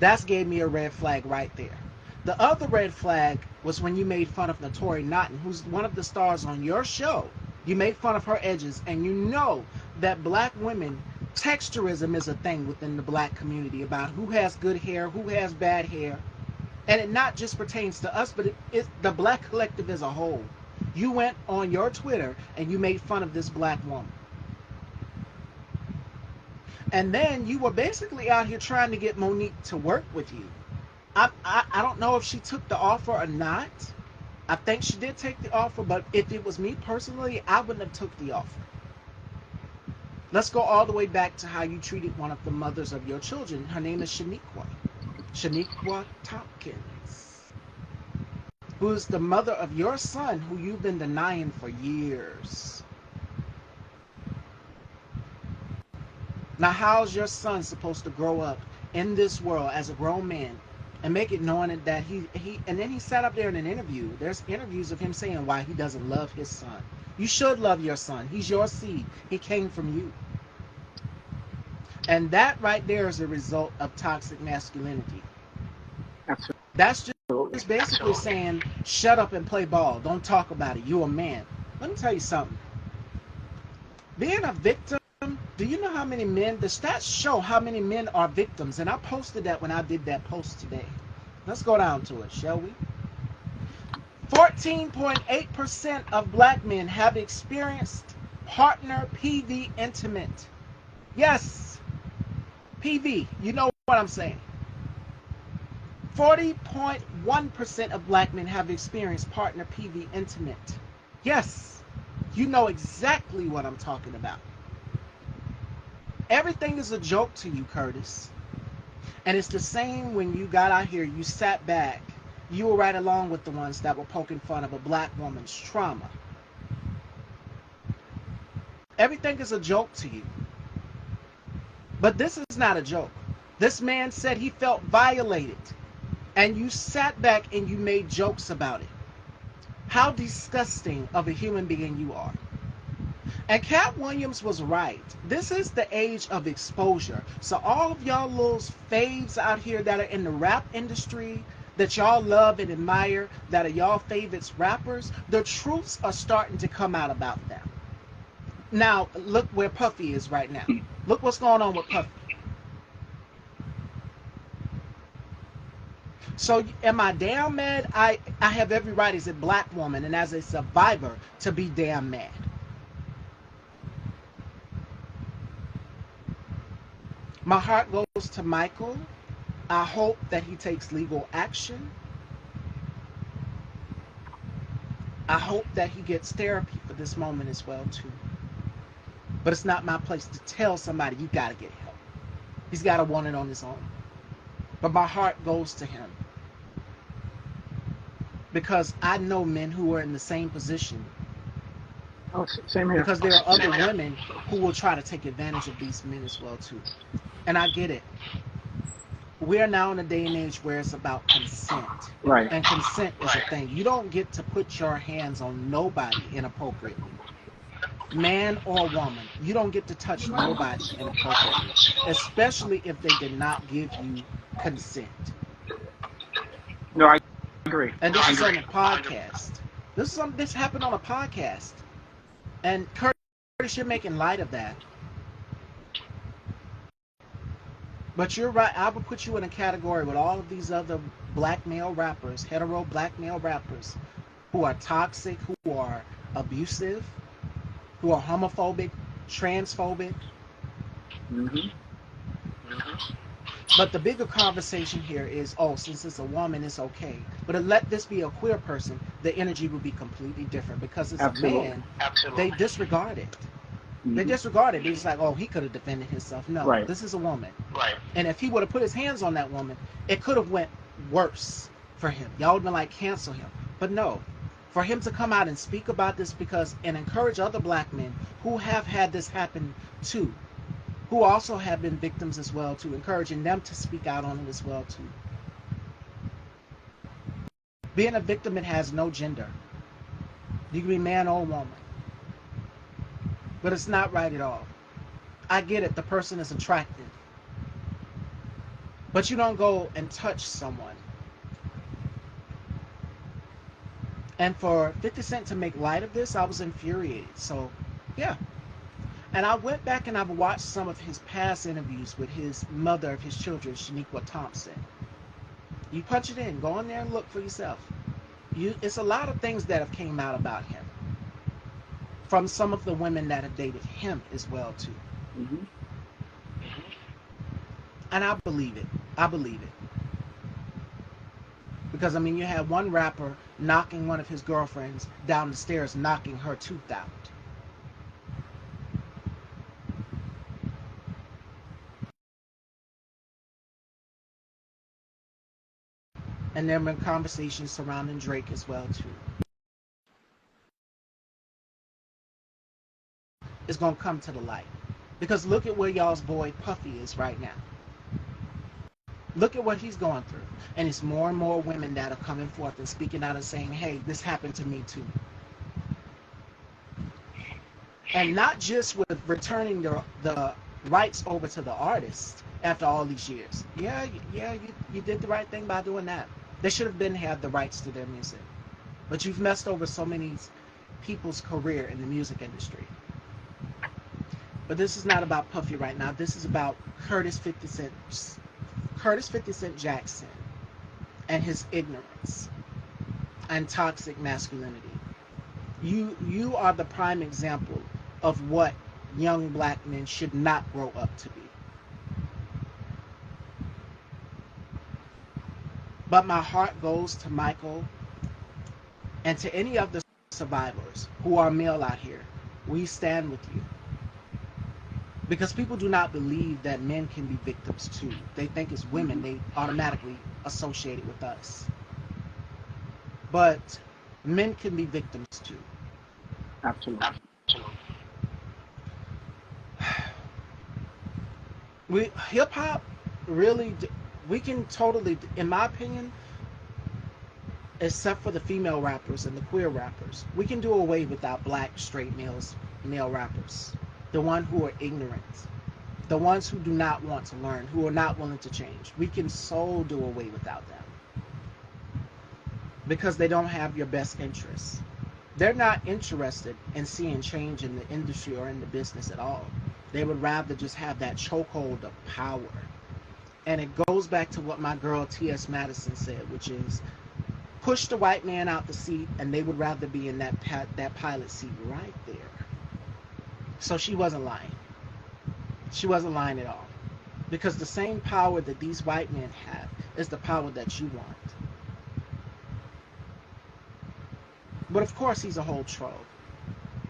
That's gave me a red flag right there. The other red flag was when you made fun of Notori Naughton, who's one of the stars on your show. You made fun of her edges, and you know that black women, texturism is a thing within the black community about who has good hair, who has bad hair. And it not just pertains to us, but it the black collective as a whole. You went on your Twitter and you made fun of this black woman. And then you were basically out here trying to get Monique to work with you. I don't know if she took the offer or not. I think she did take the offer, but if it was me personally, I wouldn't have took the offer. Let's go all the way back to how you treated one of the mothers of your children. Her name is Shaniqua Tompkins, who is the mother of your son, who you've been denying for years. Now, how's your son supposed to grow up in this world as a grown man and make it knowing that he and then he sat up there in an interview. There's interviews of him saying why he doesn't love his son. You should love your son. He's your seed. He came from you. And that right there is a result of toxic masculinity. That's just basically saying, shut up and play ball. Don't talk about it. You're a man. Let me tell you something. Being a victim, do you know how many men, the stats show how many men are victims, and I posted that when I did that post today. Let's go down to it, shall we? 14.8% of black men have experienced partner PV intimate. Yes, PV, you know what I'm saying. 40.1% of black men have experienced partner PV intimate. Yes, you know exactly what I'm talking about. Everything is a joke to you, Curtis. And it's the same when you got out here, you sat back, you were right along with the ones that were poking fun of a black woman's trauma. Everything is a joke to you. But this is not a joke. This man said he felt violated, and you sat back and you made jokes about it. How disgusting of a human being you are. And Cat Williams was right. This is the age of exposure. So all of y'all little faves out here that are in the rap industry, that y'all love and admire, that are y'all favorites rappers, the truths are starting to come out about them. Now, look where Puffy is right now. Look what's going on with Puffy. So am I damn mad? I have every right as a black woman and as a survivor to be damn mad. My heart goes to Michael. I hope that he takes legal action. I hope that he gets therapy for this moment as well too. But it's not my place to tell somebody you gotta get help. He's gotta want it on his own. But my heart goes to him. Because I know men who are in the same position. Oh, same here. Because there are other women who will try to take advantage of these men as well too. And I get it. We're now in a day and age where it's about consent. Right. And consent is a thing. You don't get to put your hands on nobody inappropriately. Man or woman. You don't get to touch nobody inappropriately. Especially if they did not give you consent. No, I agree. And this is on a podcast. This happened on a podcast. And Curtis, you're making light of that. But you're right. I would put you in a category with all of these other black male rappers, hetero black male rappers, who are toxic, who are abusive, who are homophobic, transphobic. Mm-hmm. But the bigger conversation here is, oh, since it's a woman, it's okay. But let this be a queer person, the energy would be completely different because it's Absolutely. a man. They disregard it. Mm-hmm. They disregard it. They're just like, oh, he could have defended himself. No, Right. This is a woman. Right. And if he would have put his hands on that woman, it could have went worse for him. Y'all would have been like, cancel him. But no, for him to come out and speak about this and encourage other black men who have had this happen too, who also have been victims as well too, encouraging them to speak out on it as well too. Being a victim, it has no gender. You can be man or woman. But it's not right at all. I get it, the person is attractive. But you don't go and touch someone. And for 50 Cent to make light of this, I was infuriated. So, yeah. And I went back and I've watched some of his past interviews with his mother of his children, Shaniqua Thompson. You punch it in. Go in there and look for yourself. It's a lot of things that have came out about him. From some of the women that have dated him as well, too. Mm-hmm. And I believe it. I believe it. Because, I mean, you had one rapper knocking one of his girlfriends down the stairs, knocking her tooth out. And there have been conversations surrounding Drake as well, too. It's going to come to the light. Because look at where y'all's boy Puffy is right now. Look at what he's going through. And it's more and more women that are coming forth and speaking out and saying, hey, this happened to me too. And not just with returning the rights over to the artist after all these years. Yeah, you did the right thing by doing that. They should have been had the rights to their music. But you've messed over so many people's career in the music industry. But this is not about Puffy right now. This is about Curtis 50 Cent Jackson and his ignorance and toxic masculinity. You are the prime example of what young black men should not grow up to be. But my heart goes to Michael and to any of the survivors who are male out here. We stand with you. Because people do not believe that men can be victims too. They think it's women. They automatically associate it with us. But men can be victims too. Absolutely. Hip hop really, we can totally, in my opinion, except for the female rappers and the queer rappers, we can do away without black straight male rappers. The one who are ignorant, the ones who do not want to learn, who are not willing to change. We can so do away without them because they don't have your best interests. They're not interested in seeing change in the industry or in the business at all. They would rather just have that chokehold of power. And it goes back to what my girl T.S. Madison said, which is push the white man out the seat, and they would rather be in that pilot seat right there. So she wasn't lying. She wasn't lying at all. Because the same power that these white men have is the power that you want. But of course he's a whole troll.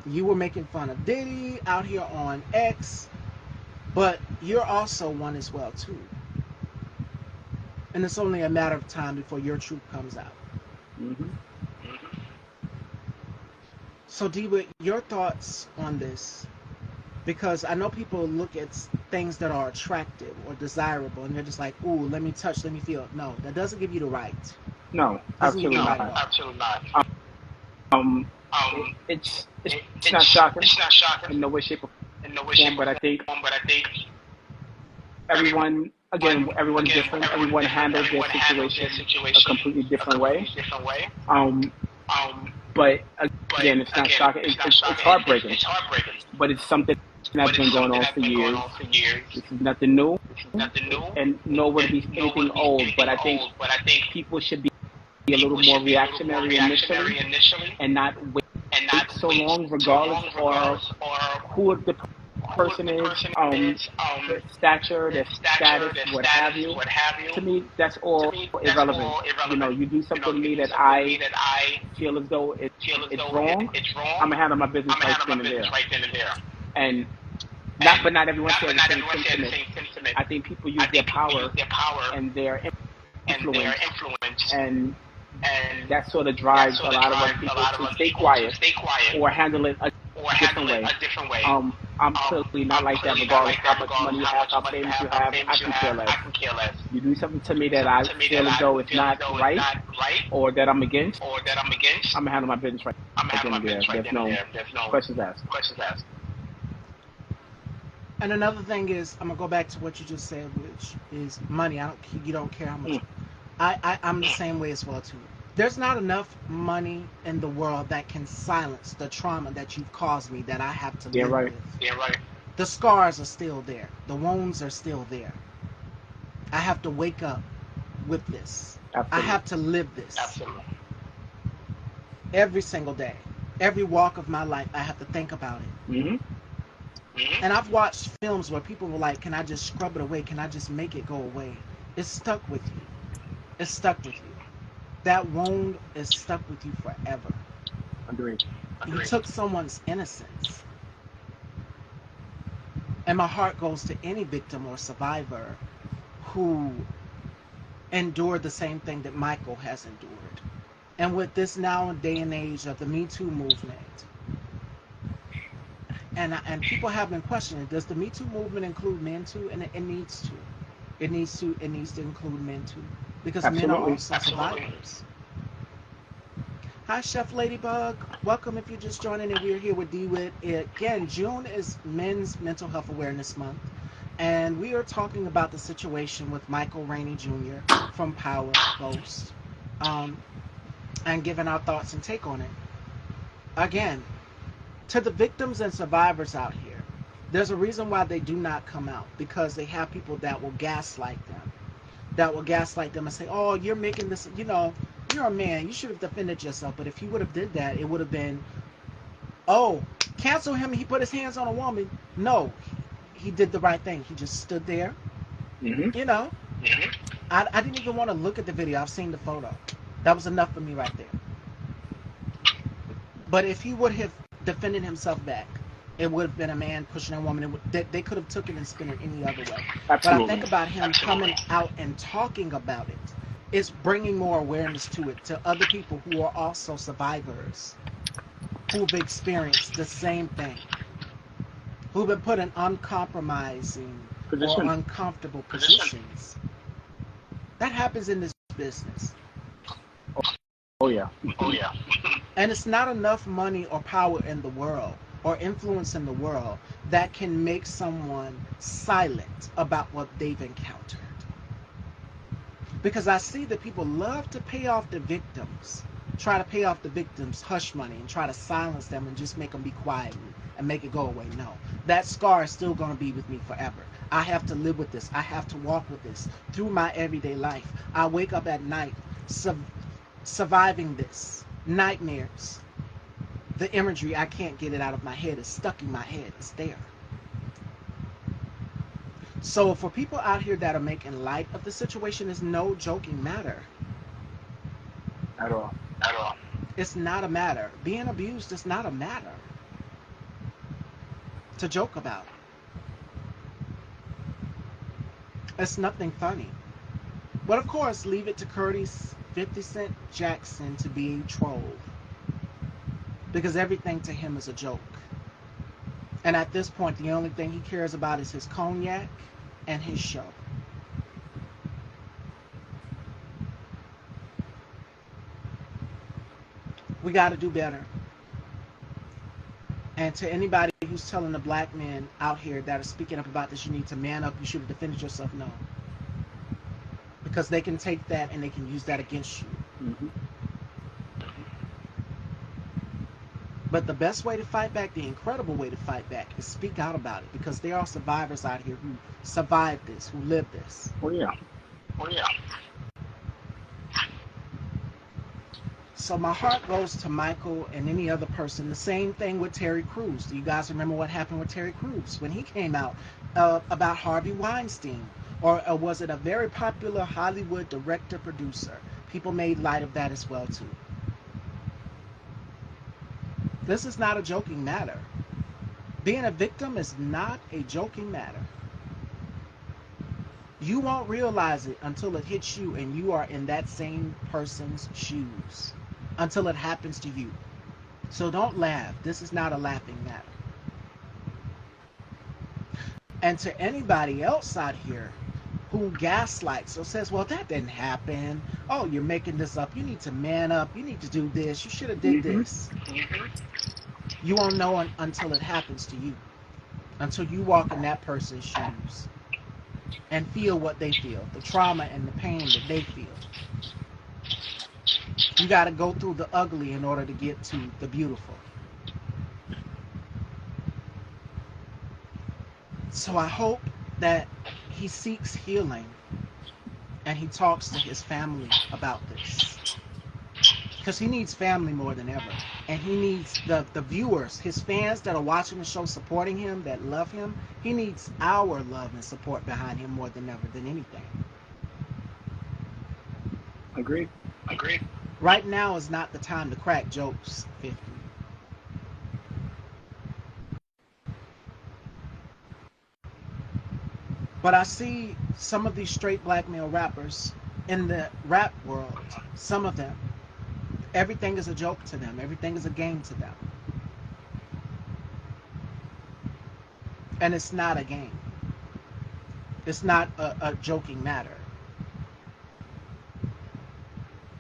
You were making fun of Diddy out here on X, but you're also one as well too. And it's only a matter of time before your truth comes out. Mm-hmm. So D-Whitt, your thoughts on this? Because I know people look at things that are attractive or desirable and they're just like, ooh, let me touch, let me feel. No, that doesn't give you the right. No, Doesn't give you absolutely the right not. at all. Absolutely not. It's not shocking in no way, shape, or form. But I think everyone's different. Everyone handles their situation a completely different way. But again, it's not shocking. It's heartbreaking. But it's something that's been going on for years. This is nothing new, and nor would it be anything old. But I think people should be a little more reactionary initially, and not wait so long, regardless or who the person is, their stature, their status, what have you. To me, that's all irrelevant. You do something to me that I feel as though it's wrong. I'm gonna handle my business right then and there. And not everyone shares the same sentiment. I think people use their power and their influence, and that sort of drives a lot of other people to stay quiet or handle it a different way. I'm clearly not like that. Regardless how much money you have, how famous you have, I can care less. You do something to me that I feel as though it's not right or that I'm against, I'm gonna handle my business right then and there. There's no questions asked. And another thing is, I'm gonna go back to what you just said, which is money. You don't care how much. I'm the same way as well too. There's not enough money in the world that can silence the trauma that you've caused me that I have to live with. The scars are still there. The wounds are still there. I have to wake up with this. Absolutely. I have to live this. Every single day. Every walk of my life, I have to think about it. Mm-hmm. And I've watched films where people were like, can I just scrub it away? Can I just make it go away? It's stuck with you. It's stuck with you. That wound is stuck with you forever. Agreed. You took someone's innocence. And my heart goes to any victim or survivor who endured the same thing that Michael has endured. And with this now day and age of the Me Too movement, and people have been questioning, does the Me Too movement include men too? And it needs to. It needs to include men too. Because men are also survivors. Hi, Chef Ladybug. Welcome if you're just joining in. We're here with D-Whitt. Again, June is Men's Mental Health Awareness Month. And we are talking about the situation with Michael Rainey Jr. from Power Ghost. And giving our thoughts and take on it. Again, to the victims and survivors out here, there's a reason why they do not come out. Because they have people that will gaslight them. And say, oh, you're making this, you're a man, you should have defended yourself. But if he would have did that, it would have been, oh, cancel him, he put his hands on a woman. No, he did the right thing. He just stood there. Mm-hmm. I didn't even want to look at the video. I've seen the photo. That was enough for me right there. But if he would have defended himself back, it would have been a man pushing a woman. They could have took it and spin it any other way. But I think Absolutely. about him coming out and talking about it, it's bringing more awareness to it, to other people who are also survivors, who've experienced the same thing, who've been put in uncompromising or Position. uncomfortable positions. That happens in this business. Oh yeah. And it's not enough money or power in the world or influence in the world that can make someone silent about what they've encountered. Because I see that people love to pay off the victims, try to pay off the victims hush money and try to silence them and just make them be quiet and make it go away. No, that scar is still going to be with me forever. I have to live with this. I have to walk with this through my everyday life. I wake up at night surviving this. Nightmares. The imagery, I can't get it out of my head. It's stuck in my head. It's there. So for people out here that are making light of the situation, is no joking matter. At all. It's not a matter. Being abused is not a matter to joke about. It's nothing funny. But of course, leave it to Curtis 50 Cent Jackson to be a troll. Because everything to him is a joke. And at this point, the only thing he cares about is his cognac and his show. We got to do better. And to anybody who's telling the black men out here that are speaking up about this, you need to man up, you should have defended yourself, no. Because they can take that and they can use that against you. Mm-hmm. But the best way to fight back, the incredible way to fight back, is speak out about it. Because there are survivors out here who survived this, who lived this. Oh yeah. So my heart goes to Michael and any other person. The same thing with Terry Crews. Do you guys remember what happened with Terry Crews when he came out about Harvey Weinstein? Or was it a very popular Hollywood director-producer? People made light of that as well too. This is not a joking matter. Being a victim is not a joking matter. You won't realize it until it hits you and you are in that same person's shoes. Until it happens to you. So don't laugh. This is not a laughing matter. And to anybody else out here who gaslights or says, well, that didn't happen. Oh, you're making this up. You need to man up. You need to do this. You should have did this. You won't know until it happens to you. Until you walk in that person's shoes and feel what they feel. The trauma and the pain that they feel. You got to go through the ugly in order to get to the beautiful. So I hope that he seeks healing and he talks to his family about this. Because he needs family more than ever. And he needs the viewers, his fans that are watching the show, supporting him, that love him. He needs our love and support behind him more than ever, than anything. Agreed. Right now is not the time to crack jokes, 50. But I see some of these straight black male rappers in the rap world, some of them, everything is a joke to them. Everything is a game to them. And it's not a game. It's not a joking matter.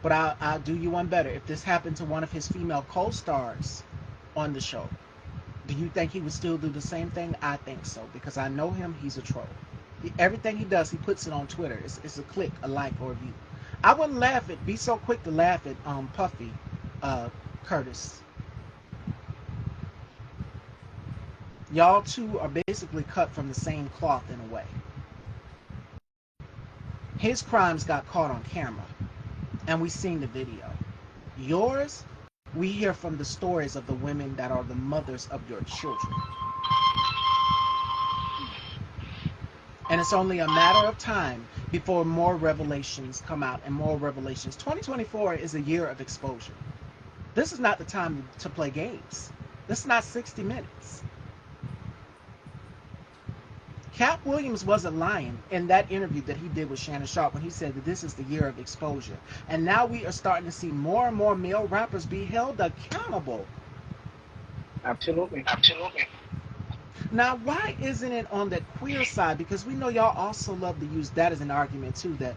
But I'll do you one better. If this happened to one of his female co-stars on the show, do you think he would still do the same thing? I think so. Because I know him, he's a troll. Everything he does, he puts it on Twitter. It's a click, a like, or a view. I wouldn't be so quick to laugh at Puffy Curtis. Y'all two are basically cut from the same cloth in a way. His crimes got caught on camera, and we seen the video. Yours, we hear from the stories of the women that are the mothers of your children. And it's only a matter of time before more revelations come out and more revelations. 2024 is a year of exposure. This is not the time to play games. This is not 60 Minutes. Cap Williams wasn't lying in that interview that he did with Shannon Sharp when he said that this is the year of exposure. And now we are starting to see more and more male rappers be held accountable. Absolutely. Now, why isn't it on the queer side? Because we know y'all also love to use that as an argument too, that,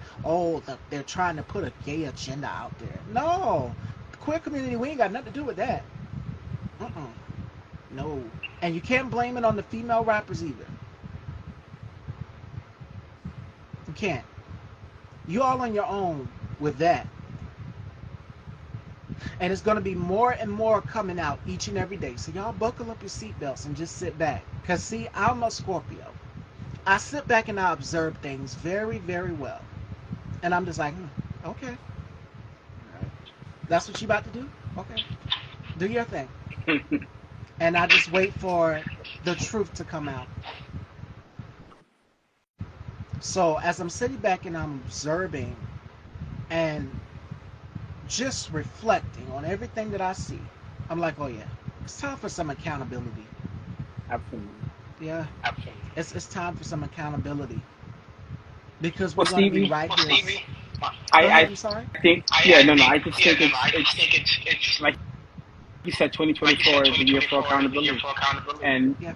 they're trying to put a gay agenda out there. No. The queer community, we ain't got nothing to do with that. No. And you can't blame it on the female rappers either. You can't. You all on your own with that. And it's going to be more and more coming out each and every day. So y'all buckle up your seatbelts and just sit back. Because see, I'm a Scorpio. I sit back and I observe things very, very well. And I'm just like, okay. All right. That's what you about to do? Okay. Do your thing. And I just wait for the truth to come out. So as I'm sitting back and I'm observing and just reflecting on everything that I see, I'm like, oh yeah, it's time for some accountability. Absolutely. Yeah. It's time for some accountability. Because we're Well, going to be Stevie, right here. Go I ahead, I'm sorry. think, I just think it's like you said, 2024 is the year for accountability, and Yeah.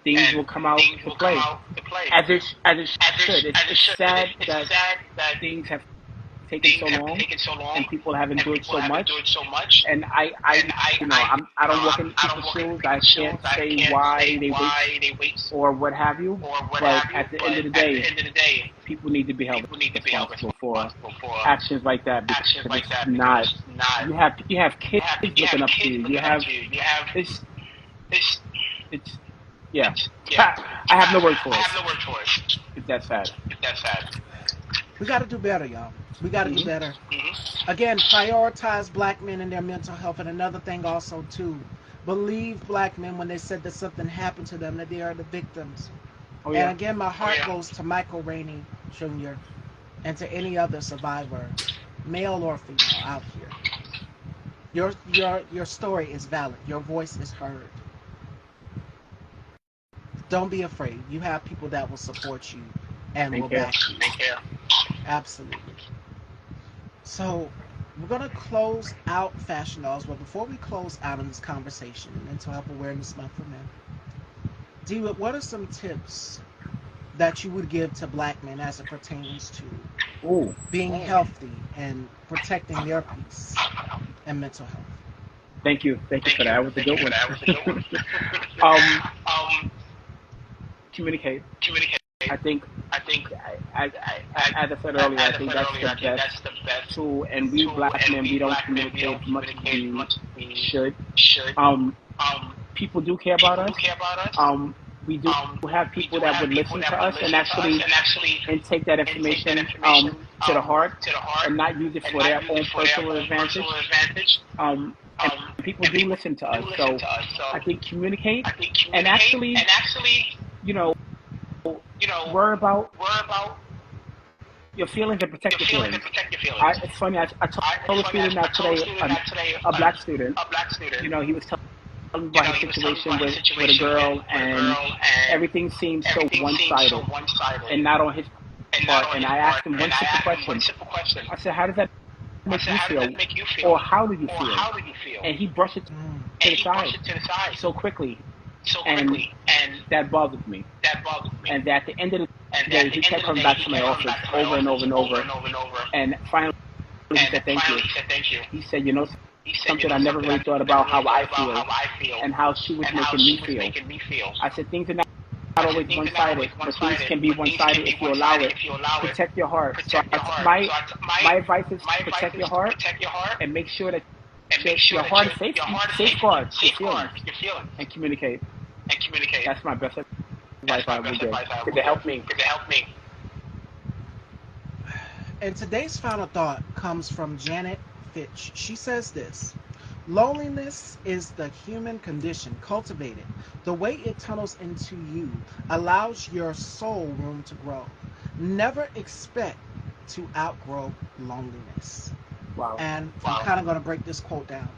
things will come out to play as it should. It's sad that things have taken so long and people have endured so much. And I don't walk in people's shoes. I can't say why they wait or what have you. But at the end of the day, people need to be held responsible for actions like that because it's not. You have kids looking up to you. You have it's it's yeah. I have no words for it. It's that sad. We got to do better, y'all. We got to do Mm-hmm. better. Again, prioritize black men and their mental health. And another thing also, too, believe black men when they said that something happened to them, that they are the victims. Oh yeah. And again, my heart goes to Michael Rainey Jr. and to any other survivor, male or female, out here. Your story is valid. Your voice is heard. Don't be afraid. You have people that will support you and Thank will you. back you. Absolutely. So we're gonna close out Fashion Dolls, but before we close out in this conversation, Mental Health Awareness Month for Men, D-Whitt, what are some tips that you would give to black men as it pertains to Ooh. being healthy and protecting their peace and mental health? Thank you for that. That was a good one. Communicate. I think, as I said earlier, I think that's the best tool. And we black men, we don't communicate as much as we should. People do care about us. We do have people that would listen to us and actually take that information to the heart and not use it for their own personal advantage. And people do listen to us. So I think communicate and actually, worry about your feelings and protect your feelings. It's funny. I told a student that today, a black student. He was telling me about his situation with a girl, and everything seemed so one-sided, and not on his part. And I asked him one simple question. I said, "How does that make you feel, or how do you feel?" And he brushed it to the side so quickly, and that bothered me. And at the end of the day, he kept coming back to my office over and over and over. And finally, he said, "Thank you." He said, something I never really thought about how I feel and how she was making me feel. I said, things are not always one-sided, but things can be one-sided if you allow it. Protect your heart. So my advice is protect your heart and make sure that your heart is safeguard your feelings and communicate. That's my best advice I would give. Because it helped me. And today's final thought comes from Janet Fitch. She says this: Loneliness is the human condition. Cultivate it. The way it tunnels into you allows your soul room to grow. Never expect to outgrow loneliness. Wow. And I'm kind of going to break this quote down.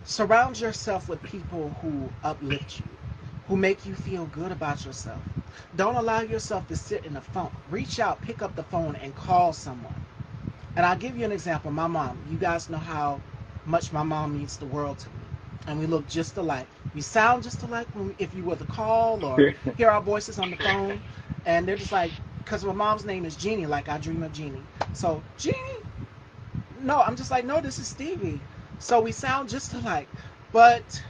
Surround yourself with people who uplift you, who make you feel good about yourself. Don't allow yourself to sit in a funk. Reach out, pick up the phone, and call someone. And I'll give you an example. My mom, you guys know how much my mom means the world to me. And we look just alike. We sound just alike if you were to call or hear our voices on the phone. And they're just like, because my mom's name is Jeannie, like I dream of Jeannie. So, Jeannie? No, I'm just like, no, this is Stevie. So we sound just alike. But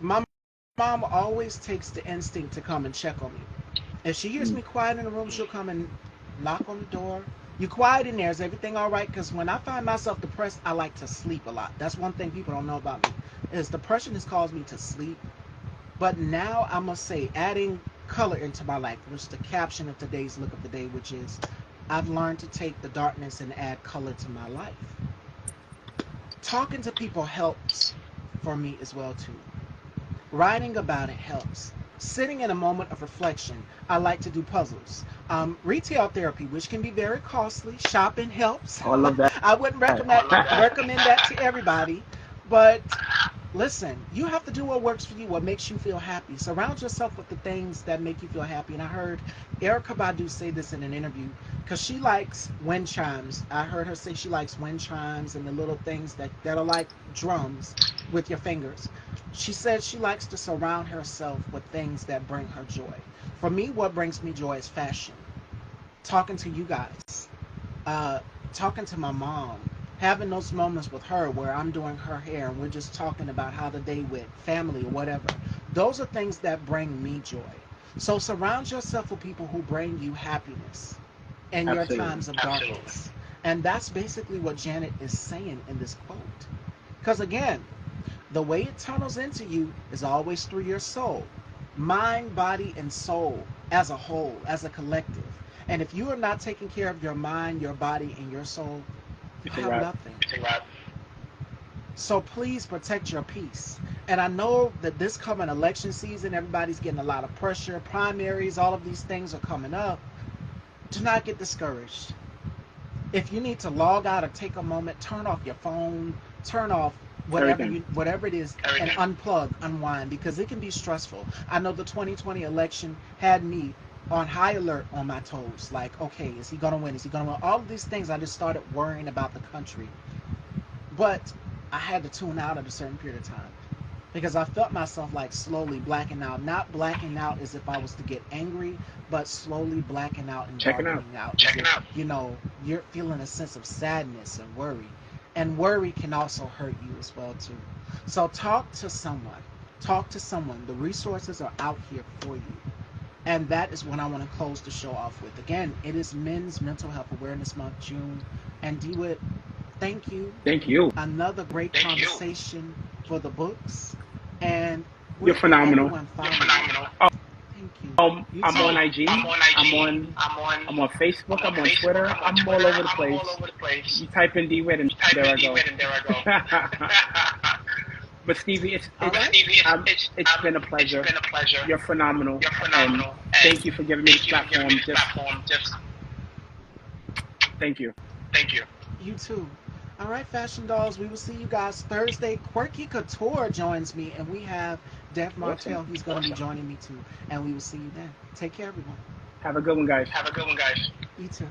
my mom always takes the instinct to come and check on me. If she hears me quiet in the room, she'll come and knock on the door. You quiet in there? Is everything all right? Because when I find myself depressed, I like to sleep a lot. That's one thing people don't know about me. Is depression has caused me to sleep. But now I must say, adding color into my life, which is the caption of today's look of the day, which is I've learned to take the darkness and add color to my life. Talking to people helps for me as well too. Writing about it helps. Sitting in a moment of reflection. I like to do puzzles. Retail therapy, which can be very costly. Shopping helps. Oh, I love that. I wouldn't recommend that to everybody, but listen, you have to do what works for you, what makes you feel happy. Surround yourself with the things that make you feel happy. And I heard Erica Badu say this in an interview because she likes wind chimes. I heard her say she likes wind chimes and the little things that are like drums with your fingers. She said she likes to surround herself with things that bring her joy. For me, what brings me joy is fashion. Talking to you guys, uh, talking to my mom, having those moments with her where I'm doing her hair and we're just talking about how the day went, family or whatever. Those are things that bring me joy. So surround yourself with people who bring you happiness in your Absolutely. times of darkness. And that's basically what Janet is saying in this quote. Because again, the way it tunnels into you is always through your soul, mind, body, and soul as a whole, as a collective. And if you are not taking care of your mind, your body, and your soul, you It's a have wrap. nothing. So please protect your peace. And I know that this coming election season, everybody's getting a lot of pressure, primaries, all of these things are coming up. Do not get discouraged. If you need to log out or take a moment, turn off your phone, turn off Everything. whatever it is, and unplug, unwind, because it can be stressful. I know the 2020 election had me on high alert on my toes. Like, okay, is he gonna win? Is he gonna win? All of these things, I just started worrying about the country. But I had to tune out at a certain period of time because I felt myself like slowly blacking out. Not blacking out as if I was to get angry, but slowly blacking out and Checking out. darkening out. As if, you're feeling a sense of sadness and worry. And worry can also hurt you as well too. So talk to someone. Talk to someone. The resources are out here for you. And that is what I want to close the show off with. Again, it is Men's Mental Health Awareness Month, June. And DeWitt, thank you. Thank you. Another great conversation for the books. And You're where can phenomenal. everyone find you? Thank you. You I'm too. on IG. I'm on Facebook. I'm on Twitter. I'm all over the place. You type in DWIT and there I go. But Stevie, All right. it's been a pleasure. You're phenomenal, and thank you for giving me this platform. Just thank you. You too. All right, Fashion Dolls. We will see you guys Thursday. Quirky Couture joins me, and we have Dev Martell. Awesome. He's going to be joining me too. And we will see you then. Take care, everyone. Have a good one, guys. You too.